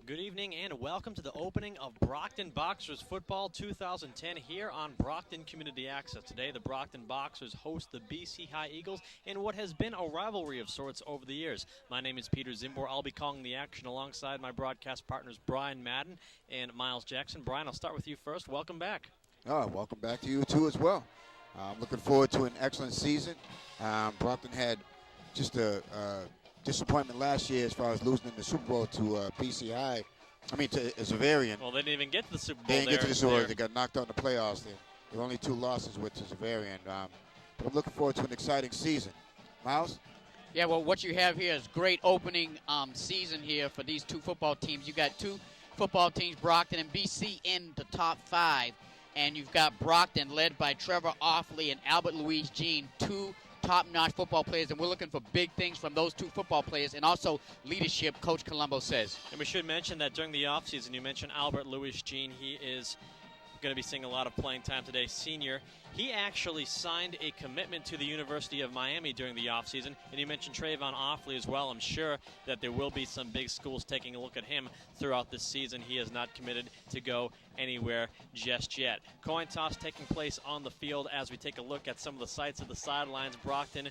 Good evening and welcome to the opening of Brockton Boxers Football 2010 here on Brockton Community Access. Today the Brockton Boxers host the BC High Eagles in what has been a rivalry of sorts over the years. My name is Peter Zimbor. I'll be calling the action alongside my broadcast partners Brian Madden and Miles Jackson. Brian, I'll start with you first. Welcome back. Welcome back to you too as well. I'm looking forward to an excellent season. Brockton had just a disappointment last year as far as losing in the Super Bowl to BC High. I mean, to Xaverian. Well, they didn't even get to the Super Bowl. They didn't get to the Super Bowl. They got knocked out in the playoffs. There were only 2 losses with Xaverian. But I'm looking forward to an exciting season. Miles? Yeah, well, what you have here is great opening season here for these 2 football teams. You got 2 football teams, Brockton and BC, in the top 5. And you've got Brockton led by Trevor Offley and Albert Louise Jean, 2 top-notch football players, and we're looking for big things from those 2 football players, and also leadership, Coach Colombo says. And we should mention that during the offseason, you mentioned Albert Louis Jean. He is going to be seeing a lot of playing time today, senior. He actually signed a commitment to the University of Miami during the offseason, and you mentioned Trayvon Offley as well. I'm sure that there will be some big schools taking a look at him throughout this season. He is not committed to go anywhere just yet. Coin toss taking place on the field as we take a look at some of the sights of the sidelines. Brockton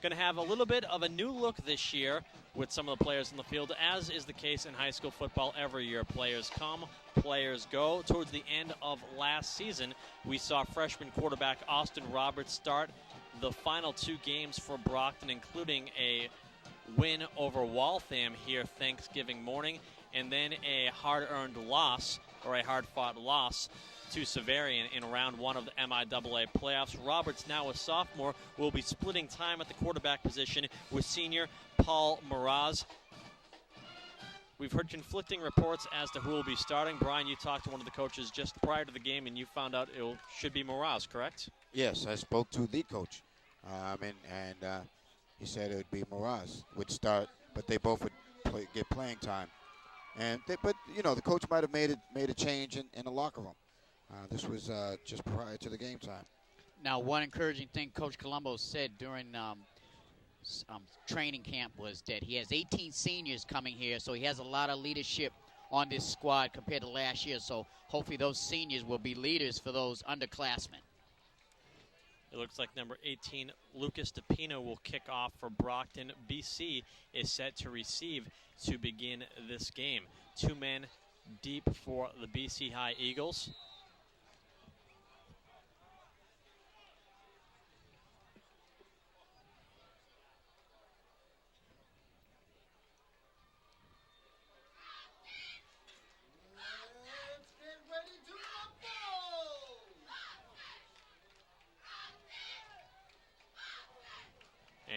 going to have a little bit of a new look this year with some of the players in the field, as is the case in high school football every year. Players come, players go. Towards the end of last season, we saw freshman quarterback Austin Roberts start the final 2 games for Brockton, including a win over Waltham here Thanksgiving morning, and then a hard-earned loss, or a hard-fought loss, to Xaverian in round 1 of the MIAA playoffs. Roberts, now a sophomore, will be splitting time at the quarterback position with senior Paul Miraz. We've heard conflicting reports as to who will be starting. Brian, you talked to one of the coaches just prior to the game, and you found out it should be Miraz, correct? Yes, I spoke to the coach, and he said it would be Miraz would start, but they both would get playing time. But the coach might have made a change in the locker room. This was just prior to the game time. Now, one encouraging thing Coach Colombo said during training camp was that he has 18 seniors coming here, so he has a lot of leadership on this squad compared to last year. So hopefully those seniors will be leaders for those underclassmen. It looks like number 18, Lucas DePino, will kick off for Brockton. BC is set to receive to begin this game. 2 men deep for the BC High Eagles.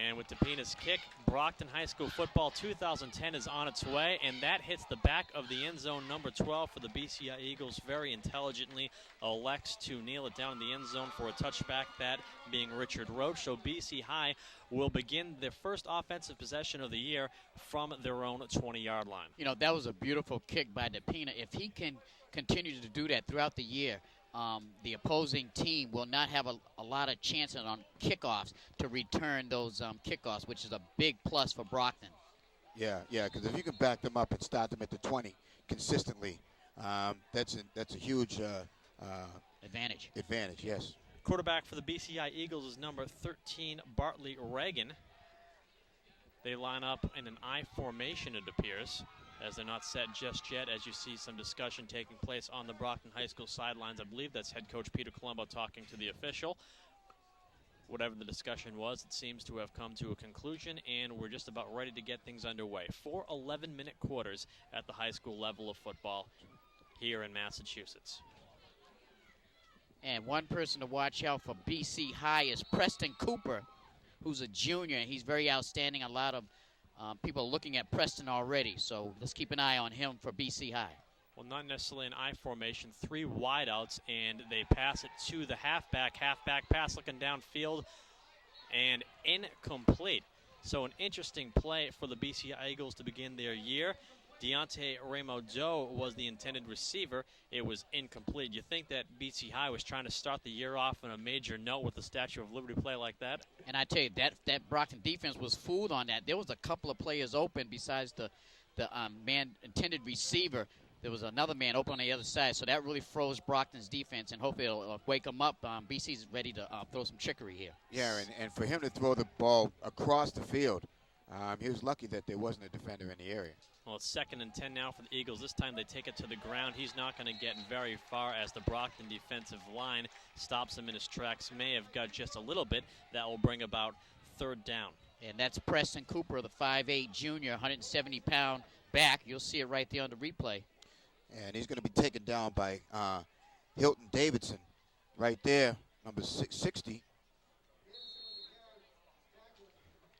And with DePina's kick, Brockton High School football 2010 is on its way, and that hits the back of the end zone, number 12 for the BCI Eagles. Very intelligently elects to kneel it down in the end zone for a touchback, that being Richard Roach. So BC High will begin their first offensive possession of the year from their own 20-yard line. That was a beautiful kick by DePina. If he can continue to do that throughout the year, the opposing team will not have a lot of chances on kickoffs to return those kickoffs, which is a big plus for Brockton. Yeah, because if you can back them up and start them at the 20 consistently, that's a huge advantage. Advantage, yes. Quarterback for the BCI Eagles is number 13, Bartley Reagan. They line up in an I formation, it appears, as they're not set just yet, as you see some discussion taking place on the Brockton High School sidelines. I believe that's head coach Peter Colombo talking to the official. Whatever the discussion was, it seems to have come to a conclusion, and we're just about ready to get things underway. 4 11-minute quarters at the high school level of football here in Massachusetts. And one person to watch out for BC High is Preston Cooper, who's a junior, and he's very outstanding. A lot of people are looking at Preston already, so let's keep an eye on him for BC High. Well, not necessarily an I formation, 3 wideouts, and they pass it to the halfback pass looking downfield, and incomplete. So an interesting play for the BC Eagles to begin their year. Deontay Raymond-Doe was the intended receiver. It was incomplete. You think that BC High was trying to start the year off on a major note with the Statue of Liberty play like that? And I tell you, that Brockton defense was fooled on that. There was a couple of players open besides the the man intended receiver. There was another man open on the other side, so that really froze Brockton's defense, and hopefully it'll wake them up. BC's ready to throw some trickery here. Yeah, and for him to throw the ball across the field, he was lucky that there wasn't a defender in the area. Well, it's 2nd and 10 now for the Eagles. This time they take it to the ground. He's not going to get very far as the Brockton defensive line stops him in his tracks. May have got just a little bit. That will bring about 3rd down. And that's Preston Cooper, the 5'8 junior, 170-pound back. You'll see it right there on the replay. And he's going to be taken down by Hilton Davidson right there, number 60.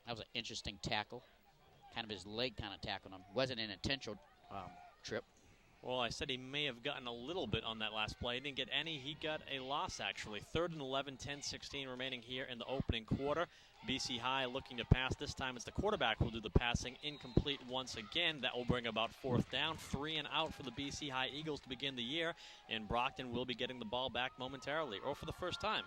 That was an interesting tackle. Kind of his leg kind of tackled him. Wasn't an intentional trip. Well, I said he may have gotten a little bit on that last play. He didn't get any. He got a loss, actually. 3rd and 11, 10-16 remaining here in the opening quarter. BC High looking to pass. This time it's the quarterback who will do the passing. Incomplete once again. That will bring about 4th down. 3 and out for the BC High Eagles to begin the year. And Brockton will be getting the ball back momentarily, or for the first time.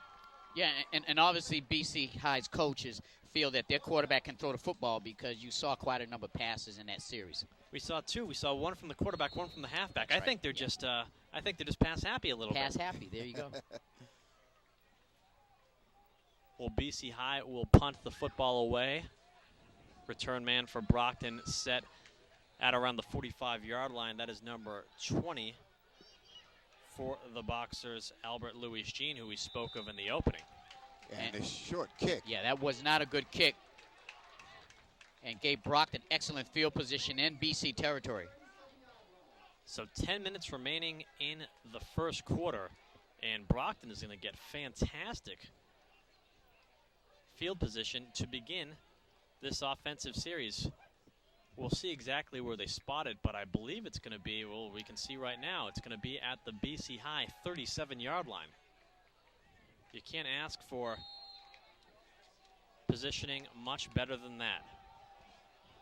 Yeah, and obviously BC High's coaches feel that their quarterback can throw the football because you saw quite a number of passes in that series. We saw 2. We saw 1 from the quarterback, 1 from the halfback. That's I think they're just pass happy a little bit. Pass happy. There you go. Well, BC High will punt the football away. Return man for Brockton set at around the 45-yard line. That is number 20 for the Boxers, Albert Louis Jean, who we spoke of in the opening. And a short kick. Yeah, that was not a good kick. And gave Brockton excellent field position in BC territory. So 10 minutes remaining in the first quarter, and Brockton is going to get fantastic field position to begin this offensive series. We'll see exactly where they spot it, but I believe it's going to be, well, we can see right now, it's going to be at the BC High 37-yard line. You can't ask for positioning much better than that.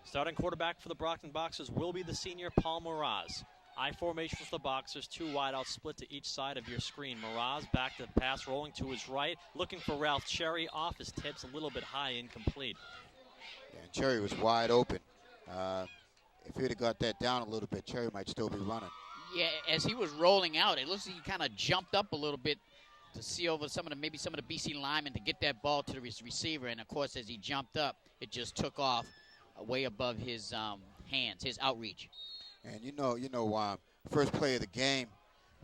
Starting quarterback for the Brockton Boxers will be the senior Paul Moraz. I formation for the Boxers, 2 wide out split to each side of your screen. Moraz back to the pass, rolling to his right, looking for Ralph Cherry, off his tips, a little bit high, incomplete. Yeah, and Cherry was wide open. If he would have got that down a little bit, Cherry might still be running. Yeah, as he was rolling out, it looks like he kind of jumped up a little bit to see over maybe some of the BC linemen to get that ball to the receiver. And, of course, as he jumped up, it just took off way above his hands, his outreach. And first play of the game,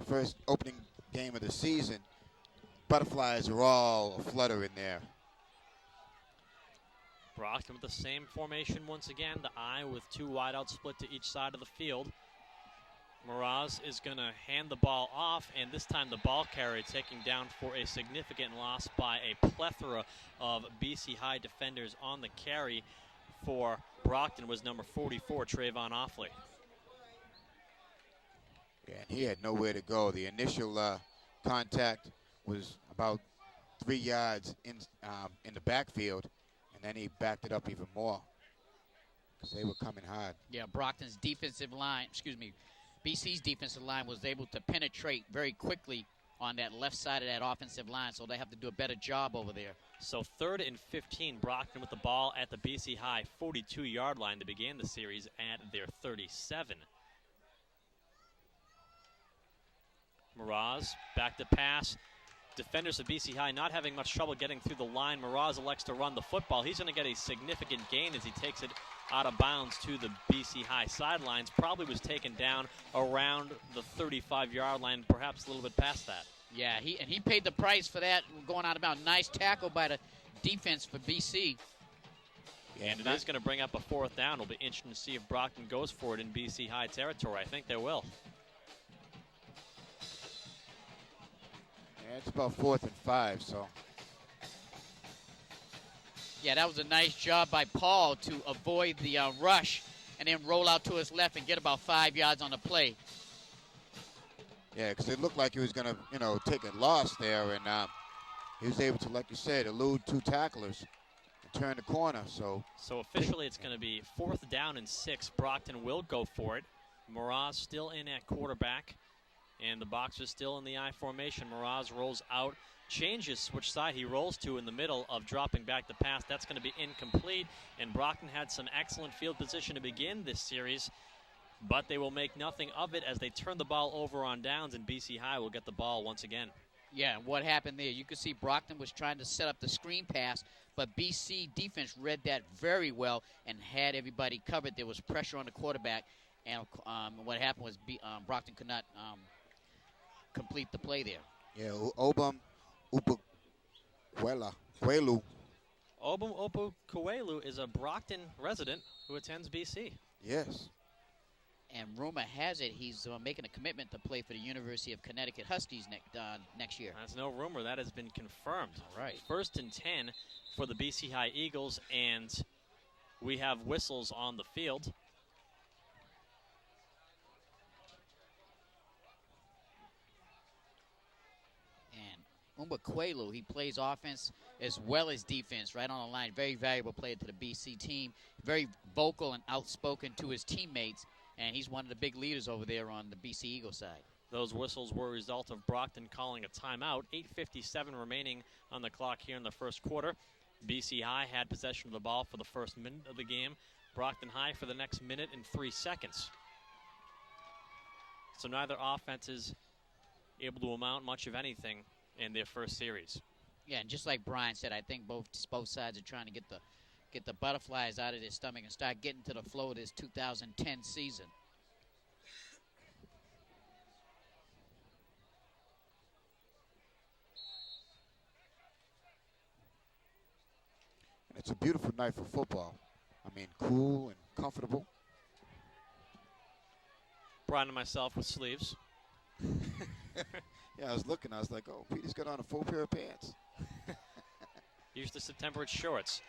first opening game of the season, butterflies are all aflutter in there. Brockton with the same formation once again. The I with 2 wide out split to each side of the field. Moraz is going to hand the ball off, and this time the ball carrier taking down for a significant loss by a plethora of BC High defenders on the carry for Brockton was number 44, Trayvon Offley. Yeah, and he had nowhere to go. The initial contact was about 3 yards in the backfield, and then he backed it up even more because they were coming hard. Yeah, Brockton's defensive line, BC's defensive line was able to penetrate very quickly on that left side of that offensive line, so they have to do a better job over there. So 3rd and 15, Brockton with the ball at the BC High 42-yard line to begin the series at their 37. Moraz back to pass. Defenders of BC High not having much trouble getting through the line. Moraz elects to run the football. He's going to get a significant gain as he takes it out of bounds to the BC High sidelines. Probably was taken down around the 35-yard line, perhaps a little bit past that. Yeah, he paid the price for that going out of bounds. Nice tackle by the defense for BC. And it is going to bring up a 4th down. It'll be interesting to see if Brockton goes for it in BC High territory. I think they will. Yeah, it's about 4th and 5, so. Yeah, that was a nice job by Paul to avoid the rush and then roll out to his left and get about 5 yards on the play. Yeah, because it looked like he was going to, take a loss there, and he was able to, like you said, elude 2 tacklers and turn the corner. So officially it's going to be 4th down and 6. Brockton will go for it. Moraz still in at quarterback, and the Boxers still in the I formation. Moraz rolls out, changes which side he rolls to in the middle of dropping back the pass. That's going to be incomplete, and Brockton had some excellent field position to begin this series. but they will make nothing of it as they turn the ball over on downs, and BC High will get the ball once again. Yeah, and what happened there, you could see Brockton was trying to set up the screen pass, but BC defense read that very well and had everybody covered. There was pressure on the quarterback, and what happened was Brockton could not complete the play there. Yeah, Obum Upukwelu. Obum Opukwelu is a Brockton resident who attends BC. Yes. And rumor has it he's making a commitment to play for the University of Connecticut Huskies next year. That's no rumor. That has been confirmed. All right. 1st and 10 for the BC High Eagles, and we have whistles on the field. And Upukwelu, he plays offense as well as defense, right on the line. Very valuable player to the BC team. Very vocal and outspoken to his teammates. And he's one of the big leaders over there on the BC Eagle side. Those whistles were a result of Brockton calling a timeout. 8:57 remaining on the clock here in the first quarter. BC High had possession of the ball for the first minute of the game. Brockton High for the next minute and 3 seconds. So neither offense is able to amount much of anything in their first series. Yeah, and just like Brian said, I think both sides are trying to get the butterflies out of their stomach and start getting to the flow of this 2010 season. And it's a beautiful night for football. I mean, cool and comfortable. Brian and myself with sleeves. Yeah, I was looking. I was like, oh, Peter's got on a full pair of pants. Used to September at shorts.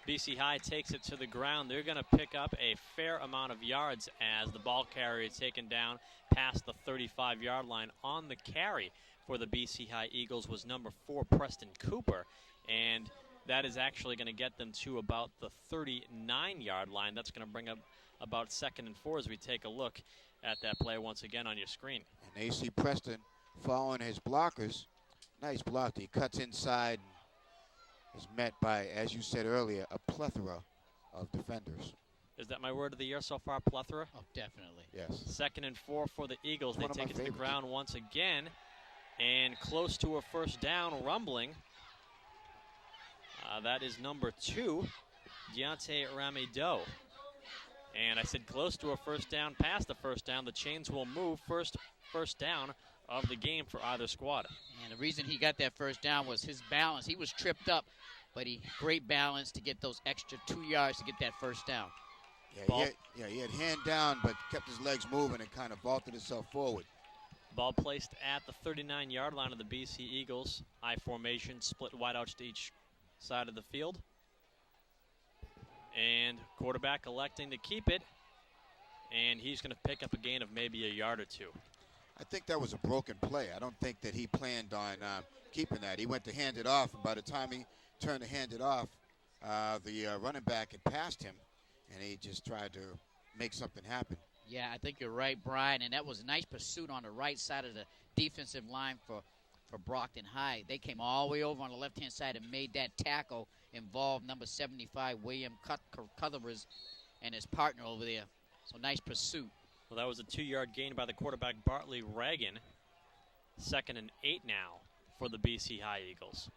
BC High takes it to the ground. They're going to pick up a fair amount of yards as the ball carrier is taken down past the 35-yard line. On the carry for the BC High Eagles was number 4, Preston Cooper, and that is actually going to get them to about the 39-yard line. That's going to bring up about 2nd and 4 as we take a look at that play once again on your screen. And A.C. Preston following his blockers. Nice block. He cuts inside and is met by, as you said earlier, a plethora of defenders. Is that my word of the year so far, plethora? Oh, definitely. Yes. 2nd and 4 for the Eagles. They One of my take it to the favorites. ground once again, and close to a first down, rumbling. That is number 2, Deontay Ramido. And I said close to a first down, past the first down. The chains will move. First down of the game for either squad. And the reason he got that first down was his balance. He was tripped up, but great balance to get those extra 2 yards to get that first down. Yeah, he had hand down, but kept his legs moving and kind of vaulted himself forward. Ball placed at the 39-yard line of the BC Eagles. I formation, split wideouts to each side of the field. And quarterback electing to keep it. And he's going to pick up a gain of maybe a yard or 2. I think that was a broken play. I don't think that he planned on keeping that. He went to hand it off, and by the time he turned to hand it off, the running back had passed him, and he just tried to make something happen. Yeah, I think you're right, Brian, and that was a nice pursuit on the right side of the defensive line for Brockton High. They came all the way over on the left-hand side and made that tackle, involved number 75, William Cuthers, and his partner over there. So nice pursuit. Well, that was a 2-yard gain by the quarterback, Bartley Reagan. 2nd and 8 now for the BC High Eagles.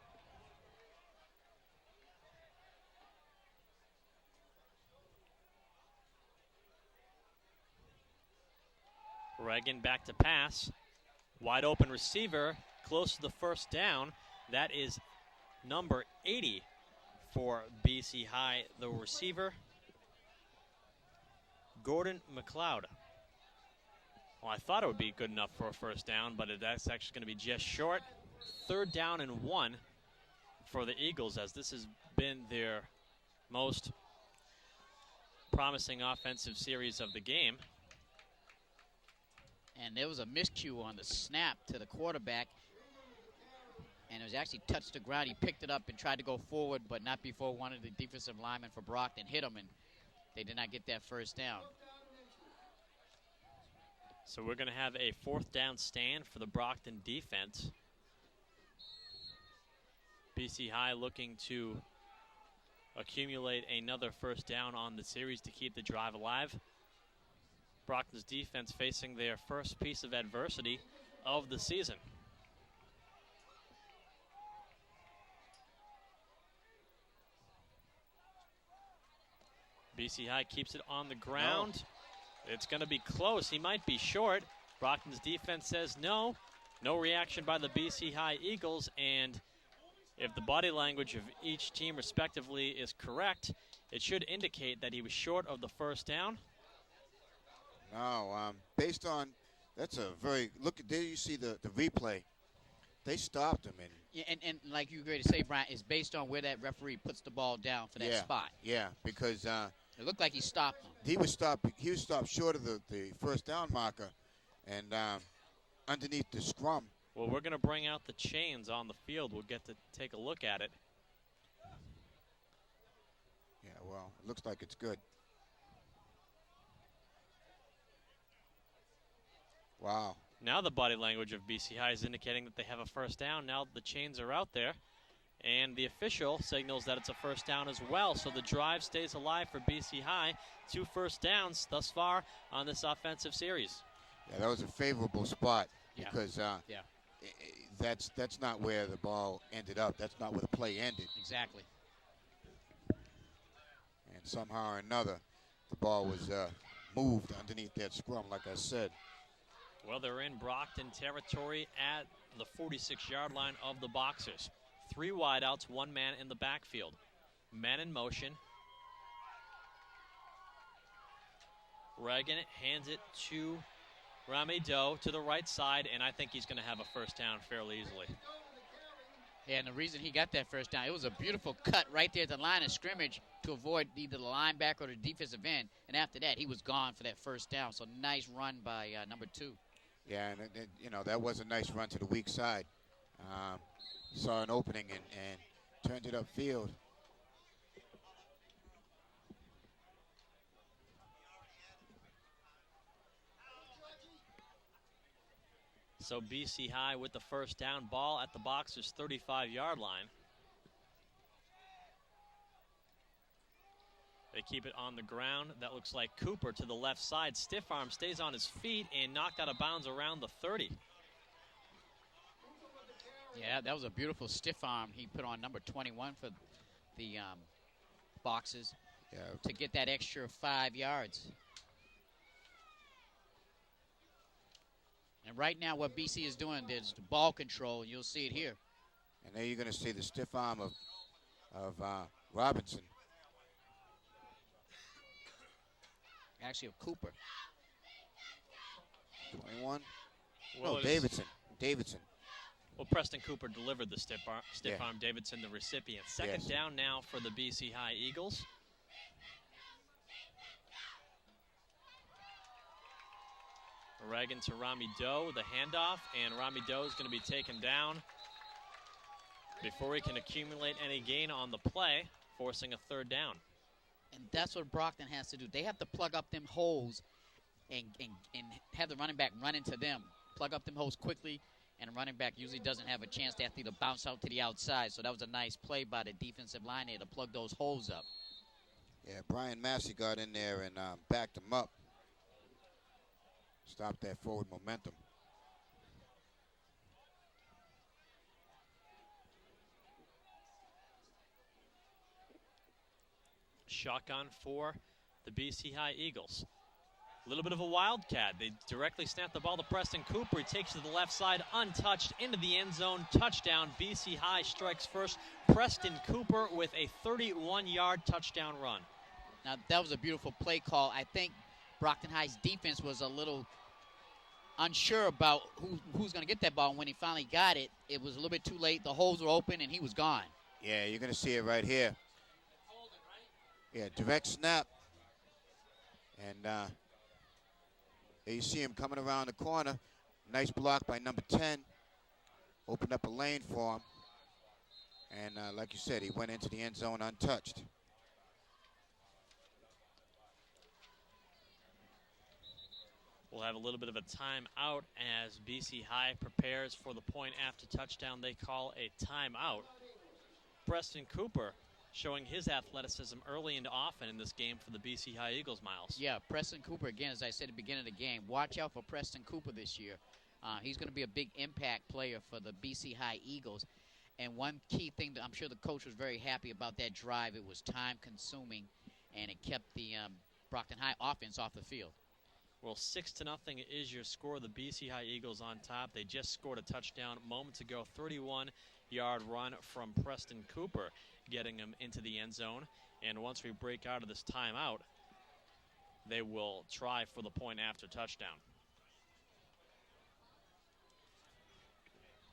Reagan back to pass. Wide open receiver, close to the first down. That is number 80 for BC High, the receiver, Gordon McLeod. Well, I thought it would be good enough for a first down, but that's actually going to be just short. 3rd down and 1 for the Eagles, as this has been their most promising offensive series of the game. And there was a miscue on the snap to the quarterback, and it was actually touched the ground. He picked it up and tried to go forward, but not before one of the defensive linemen for Brockton hit him, and they did not get that first down. So we're going to have a 4th down stand for the Brockton defense. BC High looking to accumulate another first down on the series to keep the drive alive. Brockton's defense facing their first piece of adversity of the season. BC High keeps it on the ground. No. It's going to be close. He might be short. Brockton's defense says no. No reaction by the BC High Eagles, and if the body language of each team respectively is correct, it should indicate that he was short of the first down. No, based on, that's a very, look, there you see the replay. They stopped him. Yeah, and like you were going to say, Brian, it's based on where that referee puts the ball down for that spot. Yeah, because it looked like he stopped him. He was stopped short of the first down marker and underneath the scrum. Well, we're going to bring out the chains on the field. We'll get to take a look at it. Yeah, well, it looks like it's good. Wow. Now the body language of BC High is indicating that they have a first down. Now the chains are out there, and the official signals that it's a first down as well. So the drive stays alive for BC High. 2 first downs thus far on this offensive series. Yeah, that was a favorable spot because yeah. That's not where the ball ended up. That's not where the play ended. Exactly. And somehow or another, the ball was moved underneath that scrum, like I said. Well, they're in Brockton territory at the 46-yard line of the Boxers. 3 wideouts, 1 man in the backfield. Man in motion. Reagan hands it to Rami Doe to the right side, and I think he's going to have a first down fairly easily. Yeah, and the reason he got that first down, it was a beautiful cut right there at the line of scrimmage to avoid either the linebacker or the defensive end. And after that, he was gone for that first down. So nice run by number 2. Yeah, and that was a nice run to the weak side. Saw an opening and turned it upfield. So BC High with the first down, ball at the Boxers' 35-yard line. They keep it on the ground. That looks like Cooper to the left side. Stiff arm, stays on his feet and knocked out of bounds around the 30. Yeah, that was a beautiful stiff arm he put on number 21 for the Boxers to get that extra 5 yards. And right now what BC is doing is the ball control. You'll see it here. And there you're going to see the stiff arm of Robinson. Actually, of Cooper. 21? Well, no, Davidson. Well, Preston Cooper delivered the stiff arm. Davidson, the recipient. Second down now for the BC High Eagles. Reagan to Rami Doe, the handoff, and Rami Doe is going to be taken down before he can accumulate any gain on the play, forcing a third down. And that's what Brockton has to do. They have to plug up them holes and have the running back run into them. Plug up them holes quickly, and the running back usually doesn't have a chance to have to bounce out to the outside. So that was a nice play by the defensive line there to plug those holes up. Yeah, Brian Massey got in there and backed him up. Stop that forward momentum. Shotgun for the BC High Eagles. A little bit of a wildcat. They directly snap the ball to Preston Cooper. He takes it to the left side, untouched, into the end zone. Touchdown. BC High strikes first. Preston Cooper with a 31-yard touchdown run. Now, that was a beautiful play call. I think Brockton High's defense was a little unsure about who's going to get that ball. When he finally got it, it was a little bit too late. The holes were open, and he was gone. Yeah, you're going to see it right here. Yeah, direct snap. And there you see him coming around the corner. Nice block by number 10. Opened up a lane for him. And like you said, he went into the end zone untouched. We'll have a little bit of a timeout as BC High prepares for the point after touchdown. They call a timeout. Preston Cooper showing his athleticism early and often in this game for the BC High Eagles, Miles. Yeah, Preston Cooper, again, as I said at the beginning of the game, watch out for Preston Cooper this year. He's going to be a big impact player for the BC High Eagles. And one key thing that I'm sure the coach was very happy about that drive, it was time-consuming, and it kept the Brockton High offense off the field. Well, 6-0 is your score. The BC High Eagles on top. They just scored a touchdown moments ago, 31-yard run from Preston Cooper, getting him into the end zone. And once we break out of this timeout, they will try for the point after touchdown.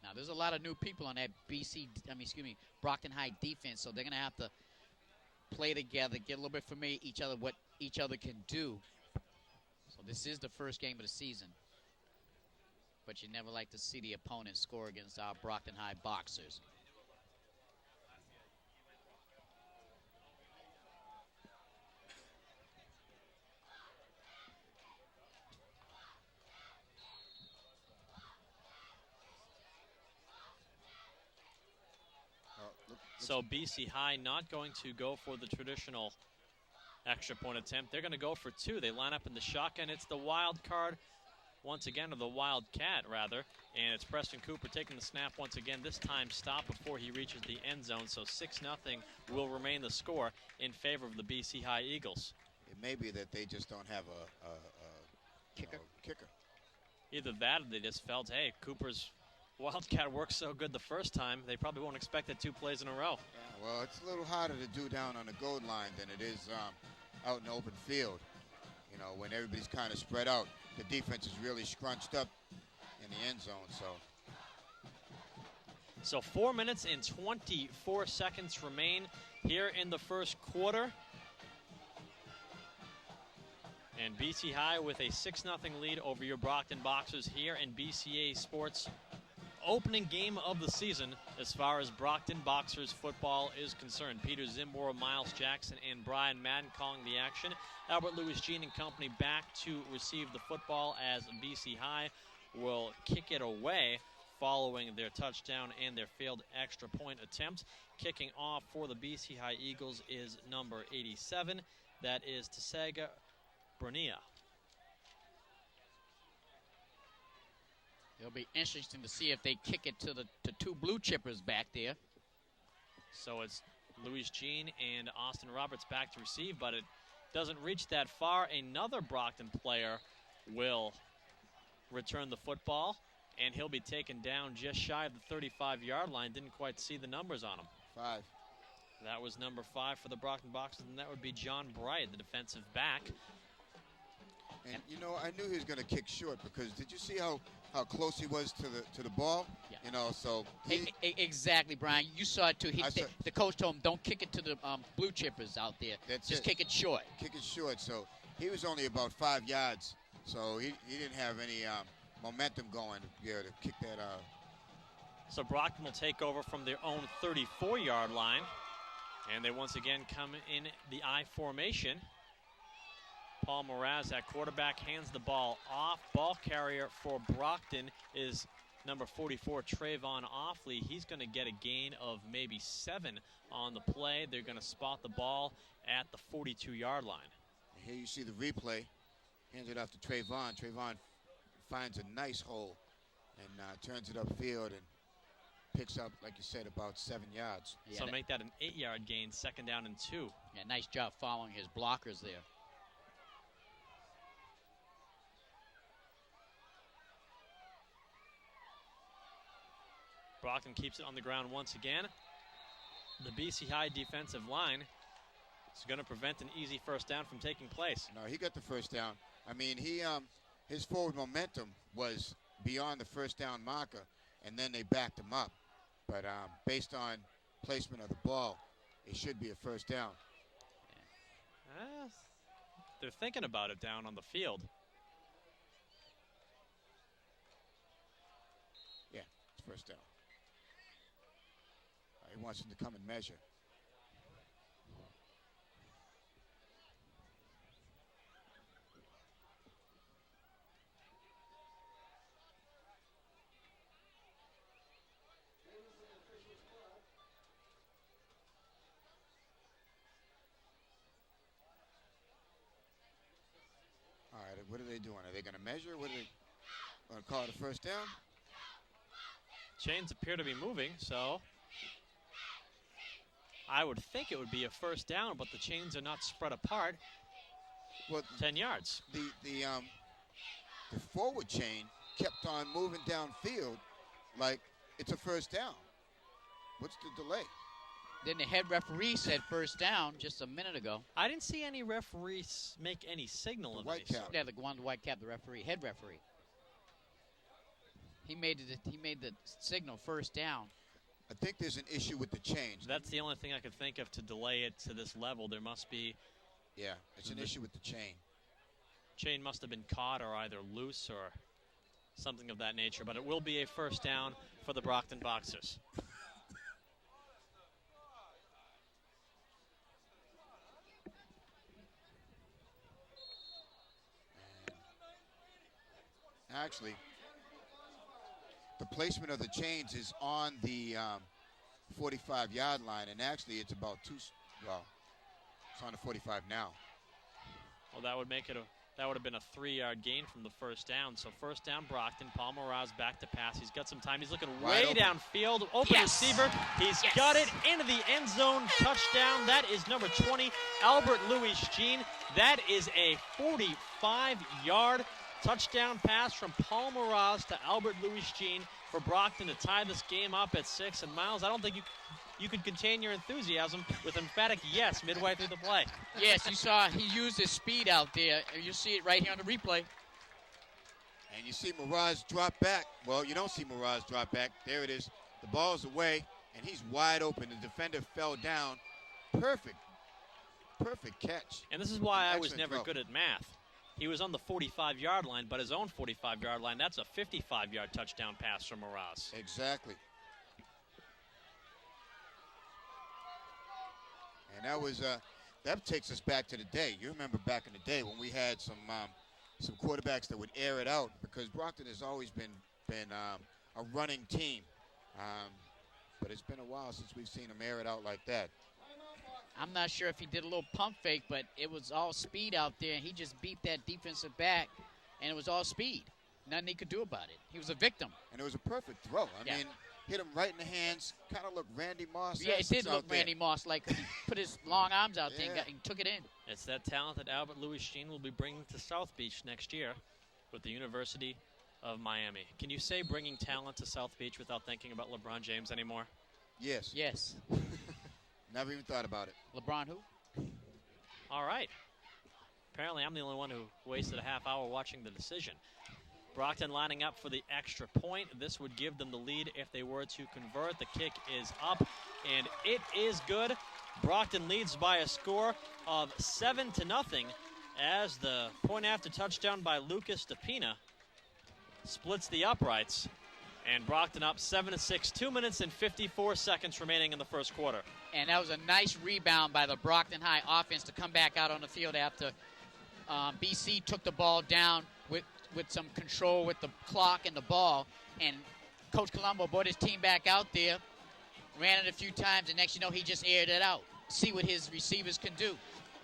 Now, there's a lot of new people on that Brockton High defense, so they're going to have to play together, get a little bit familiar with each other, what each other can do. So this is the first game of the season. But you never like to see the opponent score against our Brockton High Boxers. So BC High not going to go for the traditional extra point attempt. They're going to go for two. They line up in the shotgun. It's the wild card once again, or the Wildcat rather, and it's Preston Cooper taking the snap once again. This time stopped before he reaches the end zone, so 6-0 will remain the score in favor of the BC High Eagles. It may be that they just don't have a kicker. Either that or they just felt, hey, Cooper's Wildcat worked so good the first time, they probably won't expect it 2 plays in a row. Yeah, well, it's a little harder to do down on the goal line than it is out in the open field. You know, when everybody's kind of spread out, the defense is really scrunched up in the end zone. So 4 minutes and 24 seconds remain here in the first quarter. And BC High with a 6-0 lead over your Brockton Boxers here in BCA Sports opening game of the season as far as Brockton Boxers football is concerned. Peter Zimbor, Miles Jackson, and Brian Madden calling the action. Albert Lewis Jean and company back to receive the football as BC High will kick it away following their touchdown and their failed extra point attempt. Kicking off for the BC High Eagles is number 87. That is Tsega Bernia. It'll be interesting to see if they kick it to two blue chippers back there. So it's Louis Jean and Austin Roberts back to receive, but it doesn't reach that far. Another Brockton player will return the football, and he'll be taken down just shy of the 35-yard line. Didn't quite see the numbers on him. 5. That was number 5 for the Brockton Boxers, and that would be John Bright, the defensive back. And you know, I knew he was going to kick short because did you see how close he was to the ball? Yeah. You know, so exactly, Brian. You saw it too. The coach told him, "Don't kick it to the blue chippers out there. Just kick it short." Kick it short. So he was only about 5 yards. So he didn't have any momentum going to kick that out. So Brockton will take over from their own 34-yard line, and they once again come in the I formation. Paul Moraz at quarterback hands the ball off. Ball carrier for Brockton is number 44, Trayvon Offley. He's going to get a gain of maybe 7 on the play. They're going to spot the ball at the 42-yard line. Here you see the replay. Hands it off to Trayvon. Trayvon finds a nice hole and turns it upfield and picks up, like you said, about 7 yards. Yeah, so make that an 8-yard gain, 2nd down and 2. Yeah, nice job following his blockers there. Brockton keeps it on the ground once again. The BC High defensive line is going to prevent an easy first down from taking place. No, he got the first down. I mean, his forward momentum was beyond the first down marker, and then they backed him up. But based on placement of the ball, it should be a first down. They're thinking about it down on the field. Yeah, it's first down. He wants him to come and measure. What are they doing? Are they going to measure? What are they going to call it a first down? Chains appear to be moving, so I would think it would be a first down, but the chains are not spread apart. Well, 10 yards. The forward chain kept on moving downfield like it's a first down. What's the delay? Then the head referee said first down just a minute ago. I didn't see any referees make any signal of white any cap. sort. Yeah, the one in the white cap, the referee, head referee. He made the signal first down. I think there's an issue with the change. That's the only thing I could think of to delay it to this level. There must be. Yeah, it's an issue with the chain. Chain must have been caught or either loose or something of that nature, but it will be a first down for the Brockton Boxers. Actually, the placement of the chains is on the 45-yard line, and actually it's about it's on the 45 now. Well, that would make it that would have been a 3-yard gain from the first down. So first down, Brockton. Paul Moraz back to pass. He's got some time. He's looking way downfield. Open receiver. He's got it into the end zone. Touchdown. That is number 20, Albert Louis Jean. That is a 45-yard touchdown pass from Paul Moraz to Albert Louis Jean for Brockton to tie this game up at 6. And Miles, I don't think you could contain your enthusiasm with emphatic yes midway through the play. Yes, you saw he used his speed out there. You see it right here on the replay. And you see Moraz drop back. Well, you don't see Moraz drop back. There it is. The ball's away, and he's wide open. The defender fell down. Perfect catch. And this is why I was Excellent never throw. good at math. He was on the 45-yard line, but his own 45-yard line, that's a 55-yard touchdown pass from Moraz. Exactly. And that takes us back to the day. You remember back in the day when we had some quarterbacks that would air it out, because Brockton has always been a running team. But it's been a while since we've seen him air it out like that. I'm not sure if he did a little pump fake, but it was all speed out there, and he just beat that defensive back, and it was all speed. Nothing he could do about it. He was a victim. And it was a perfect throw. I mean, hit him right in the hands. Kind of looked Randy Moss. Yeah, it did look Randy Moss like he put his long arms out there and took it in. It's that talent that Albert Louis Jean will be bringing to South Beach next year with the University of Miami. Can you say bringing talent to South Beach without thinking about LeBron James anymore? Yes. Yes. Never even thought about it. LeBron who? All right. Apparently I'm the only one who wasted a half hour watching the decision. Brockton lining up for the extra point. This would give them the lead if they were to convert. The kick is up, and it is good. Brockton leads by a score of 7-0 as the point after touchdown by Lucas DePina splits the uprights. And Brockton up 7-6, 2 minutes and 54 seconds remaining in the first quarter. And that was a nice rebound by the Brockton High offense to come back out on the field after BC took the ball down with some control with the clock and the ball. And Coach Colombo brought his team back out there, ran it a few times, and next you know he just aired it out. See what his receivers can do.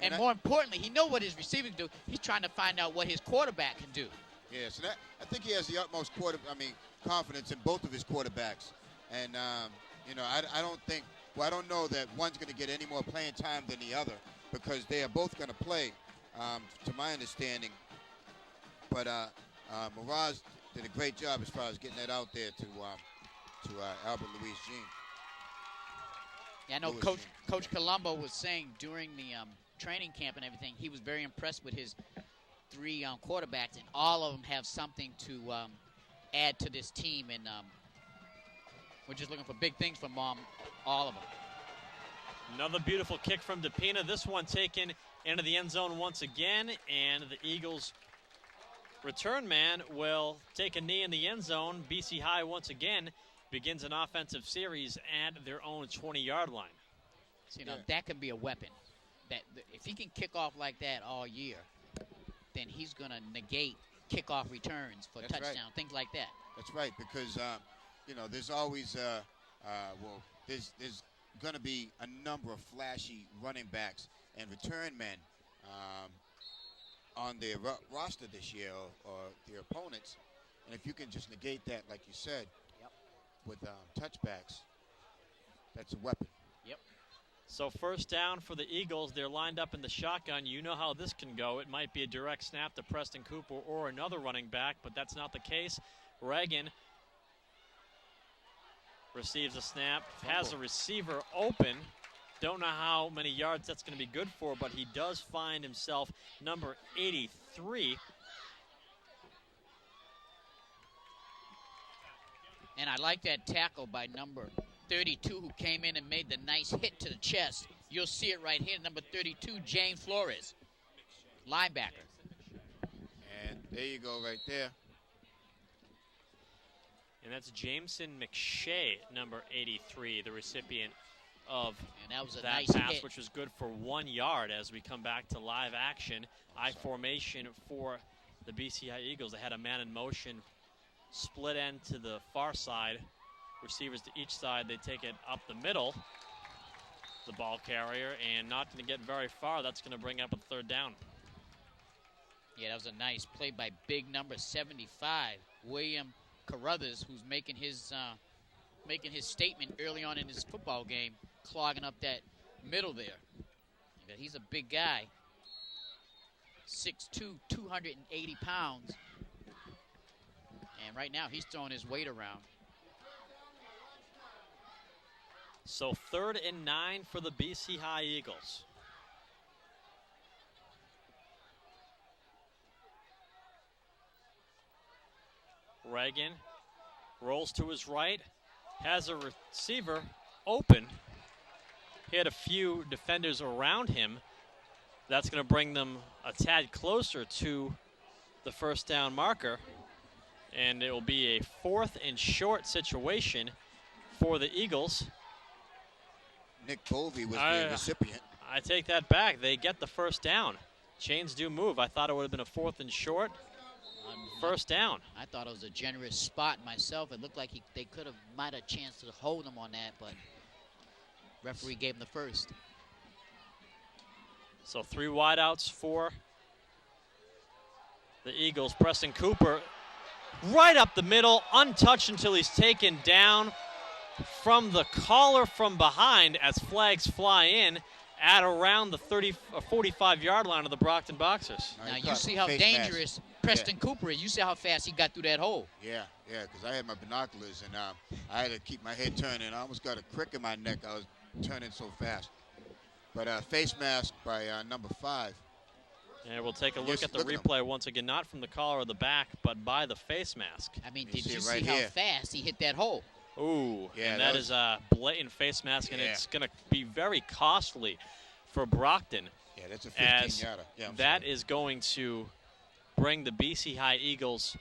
And more importantly, he knows what his receivers can do. He's trying to find out what his quarterback can do. Yeah, so I think he has the utmost confidence in both of his quarterbacks. And, I don't know that one's going to get any more playing time than the other, because they are both going to play, to my understanding. But Moraz did a great job as far as getting that out there to Albert Louis Jean. Yeah, I know Coach Colombo was saying during the training camp and everything, he was very impressed with his 3 quarterbacks, and all of them have something to add to this team, and we're just looking for big things from all of them. Another beautiful kick from DePina. This one taken into the end zone once again, and the Eagles' return man will take a knee in the end zone. BC High once again begins an offensive series at their own 20-yard line. So, that can be a weapon. That if he can kick off like that all year, then he's going to negate kickoff returns for touchdown, things like that. That's right, because, there's always, there's going to be a number of flashy running backs and return men on their roster this year or their opponents. And if you can just negate that, like you said, with touchbacks, that's a weapon. Yep. So first down for the Eagles. They're lined up in the shotgun. You know how this can go. It might be a direct snap to Preston Cooper or another running back, but that's not the case. Reagan receives a snap, has a receiver open. Don't know how many yards that's going to be good for, but he does find himself number 83. And I like that tackle by number 32 who came in and made the nice hit to the chest. You'll see it right here, number 32, James Flores, linebacker. And there you go right there. And that's Jameson McShay, number 83, the recipient of and that was a that nice pass, hit. which was good for 1 yard as we come back to live action. I formation for the BC High Eagles. They had a man in motion, split end to the far side, receivers to each side. They take it up the middle, the ball carrier, and not going to get very far. That's going to bring up a third down. Yeah, that was a nice play by big number 75, William Carruthers, who's making his statement early on in his football game, clogging up that middle there. He's a big guy, 6'2", 280 pounds. And right now he's throwing his weight around. So 3rd and 9 for the BC High Eagles. Reagan rolls to his right, has a receiver open. He had a few defenders around him. That's going to bring them a tad closer to the first down marker. And it will be a 4th and short situation for the Eagles. Nick Bovey was the recipient. I take that back. They get the first down. Chains do move. I thought it would have been a 4th and short. First down. I thought it was a generous spot myself. It looked like they might have chance to hold him on that, but referee gave him the first. So 3 wideouts for the Eagles. Preston Cooper right up the middle, untouched until he's taken down from the collar from behind as flags fly in at around the 45-yard line of the Brockton Boxers. Now you see how dangerous Preston Cooper is. You see how fast he got through that hole. Yeah, because I had my binoculars and I had to keep my head turning. I almost got a crick in my neck. I was turning so fast. But face mask by number 5. And we'll take a look at the replay once again, not from the collar or the back, but by the face mask. I mean, did you see how fast he hit that hole? Ooh, yeah, and that is a blatant face mask, and it's going to be very costly for Brockton. Yeah, that's a 15-yarder. Yeah, that is going to bring the BC High Eagles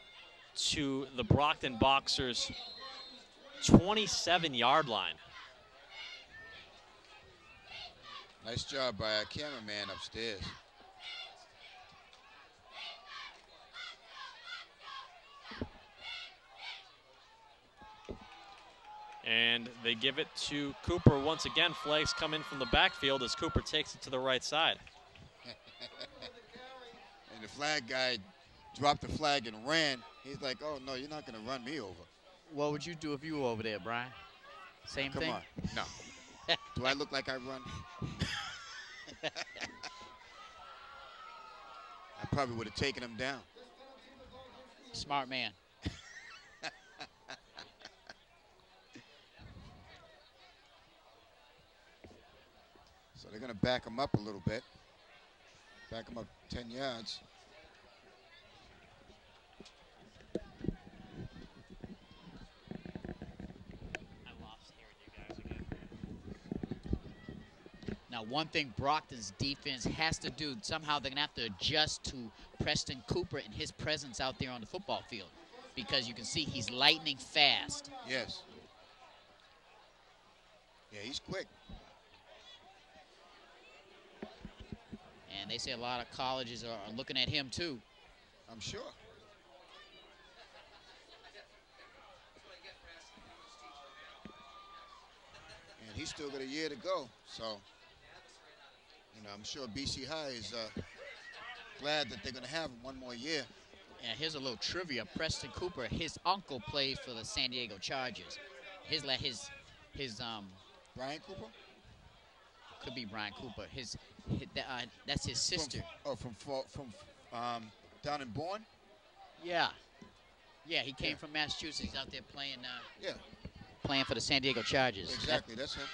to the Brockton Boxers' 27-yard line. Nice job by our cameraman upstairs. And they give it to Cooper once again. Flags come in from the backfield as Cooper takes it to the right side. And the flag guy dropped the flag and ran. He's like, oh, no, you're not going to run me over. What would you do if you were over there, Brian? Same thing? Come on. No. Do I look like I run? I probably would have taken him down. Smart man. So they're going to back him up a little bit. Back him up 10 yards. Now, one thing Brockton's defense has to do, somehow they're going to have to adjust to Preston Cooper and his presence out there on the football field, because you can see he's lightning fast. Yes. Yeah, he's quick. And they say a lot of colleges are looking at him, too. I'm sure. And he's still got a year to go, so... You know, I'm sure BC High is glad that they're going to have him one more year. And here's a little trivia. Preston Cooper, his uncle plays for the San Diego Chargers. His Brian Cooper? Could be Brian Cooper. That's his sister. From down in Bourne? Yeah. Yeah, he came from Massachusetts. He's out there playing Yeah. playing for the San Diego Chargers. Exactly, that's him.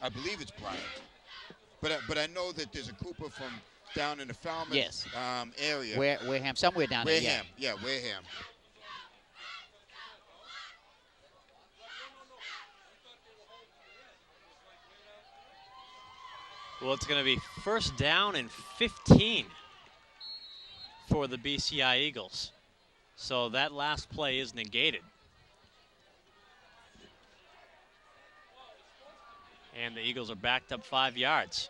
I believe it's Brian. But I know that there's a Cooper from down in the Falmouth area. Wareham, somewhere down there. Wareham, yeah, Wareham. Well, it's going to be first down and 15 for the BCI Eagles. So that last play is negated. And the Eagles are backed up 5 yards.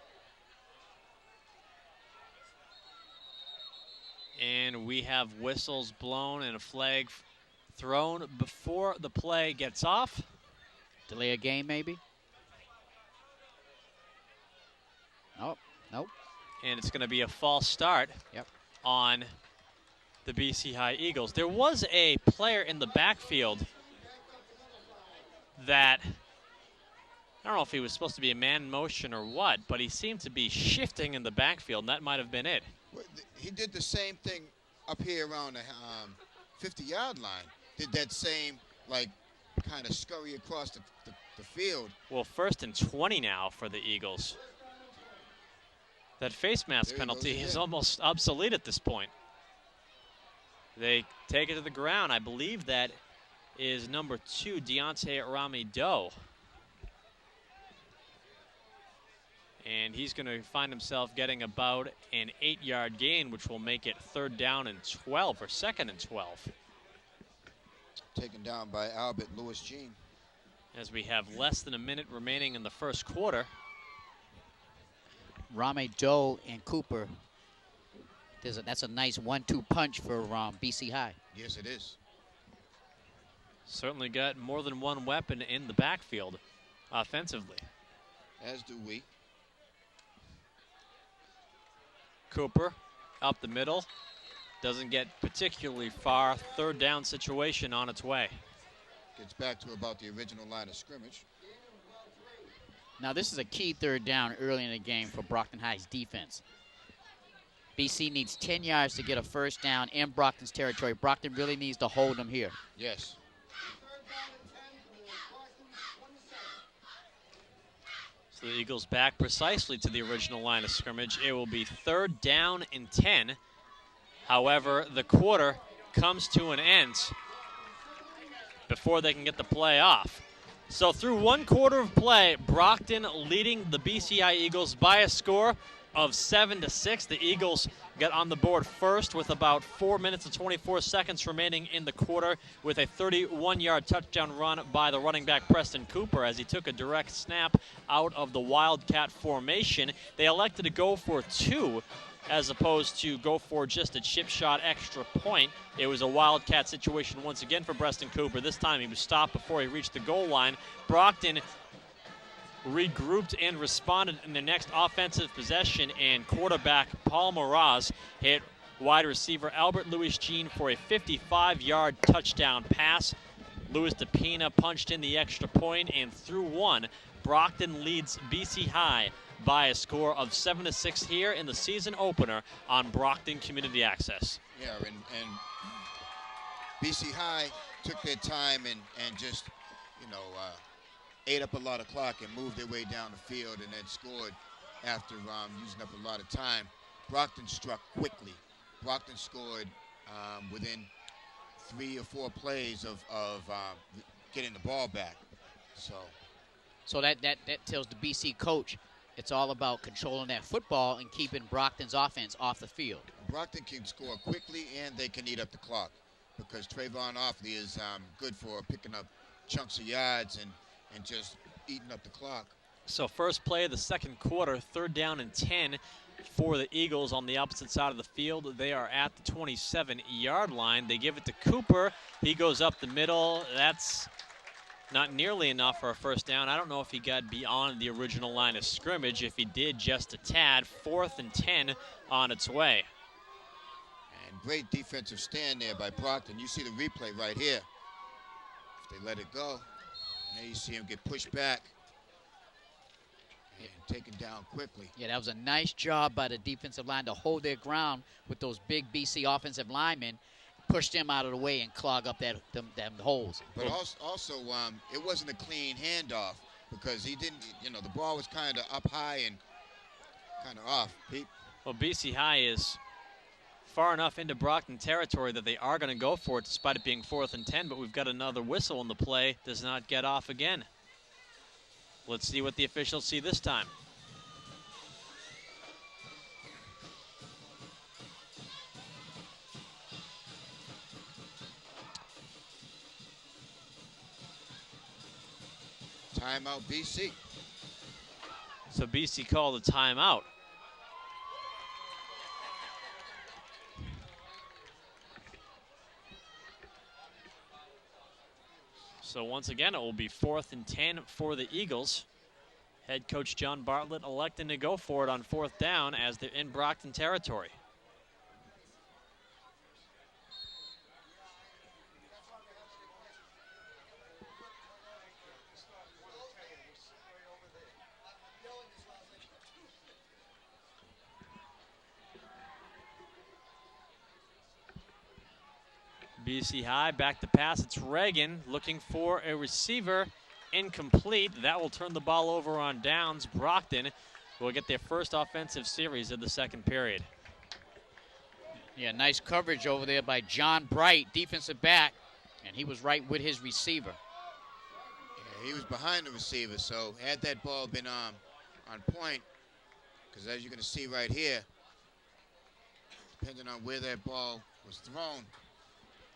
And we have whistles blown and a flag thrown before the play gets off. Delay a game, maybe? Nope. And it's going to be a false start on the BC High Eagles. There was a player in the backfield that, I don't know if he was supposed to be a man in motion or what, but he seemed to be shifting in the backfield, and that might have been it. He did the same thing up here around the 50-yard line. Did that same, kind of scurry across the field. Well, first and 20 now for the Eagles. That face mask penalty is almost obsolete at this point. They take it to the ground. I believe that is number 2, Deontay Aramido. And he's going to find himself getting about an 8-yard gain, which will make it third down and 12, or second and 12. Taken down by Albert Lewis Jean. As we have less than a minute remaining in the first quarter. Rame Doe and Cooper. That's a nice 1-2 punch for BC High. Yes, it is. Certainly got more than one weapon in the backfield offensively. As do we. Cooper up the middle. Doesn't get particularly far. Third down situation on its way. Gets back to about the original line of scrimmage. Now this is a key third down early in the game for Brockton High's defense. BC needs 10 yards to get a first down in Brockton's territory. Brockton really needs to hold them here. Yes. So the Eagles back precisely to the original line of scrimmage. It will be third down and 10. However, the quarter comes to an end before they can get the play off. So through one quarter of play, Brockton leading the BCI Eagles by a score of 7-6. The Eagles got on the board first with about 4 minutes and 24 seconds remaining in the quarter with a 31-yard touchdown run by the running back Preston Cooper as he took a direct snap out of the Wildcat formation. They elected to go for 2 as opposed to go for just a chip shot extra point. It was a Wildcat situation once again for Preston Cooper. This time he was stopped before he reached the goal line. Brockton regrouped and responded in their next offensive possession, and quarterback Paul Moraz hit wide receiver Albert Lewis Jean for a 55-yard touchdown pass. Louis DePina punched in the extra point, and through one, Brockton leads BC High by a score of 7-6 here in the season opener on Brockton Community Access. Yeah, and BC High took their time and just, ate up a lot of clock and moved their way down the field and then scored after using up a lot of time. Brockton struck quickly. Brockton scored within 3 or 4 plays of getting the ball back. So that tells the BC coach it's all about controlling that football and keeping Brockton's offense off the field. Brockton can score quickly and they can eat up the clock because Trayvon Offley is good for picking up chunks of yards and just eating up the clock. So first play of the second quarter, third down and 10 for the Eagles on the opposite side of the field. They are at the 27-yard line. They give it to Cooper. He goes up the middle. That's Not nearly enough for a first down. I don't know if he got beyond the original line of scrimmage. If he did, just a tad. 4th and 10 on its way. And great defensive stand there by Brockton. You see the replay right here. If they let it go, now you see him get pushed back and taken down quickly. Yeah, that was a nice job by the defensive line to hold their ground with those big BC offensive linemen, push them out of the way and clog up them holes. But also, it wasn't a clean handoff because he didn't, the ball was kind of up high and kind of off. Well, BC High is far enough into Brockton territory that they are going to go for it despite it being 4th and 10, but we've got another whistle in the play. Does not get off again. Let's see what the officials see this time. Timeout BC. So BC called a timeout. So once again, it will be 4th and 10 for the Eagles. Head coach John Bartlett electing to go for it on 4th down as they're in Brockton territory. BC High back to pass. It's Reagan looking for a receiver. Incomplete. That will turn the ball over on downs. Brockton will get their first offensive series of the second period. Yeah, nice coverage over there by John Bright, defensive back, and he was right with his receiver. Yeah, he was behind the receiver, so had that ball been on point, because as you're going to see right here, depending on where that ball was thrown.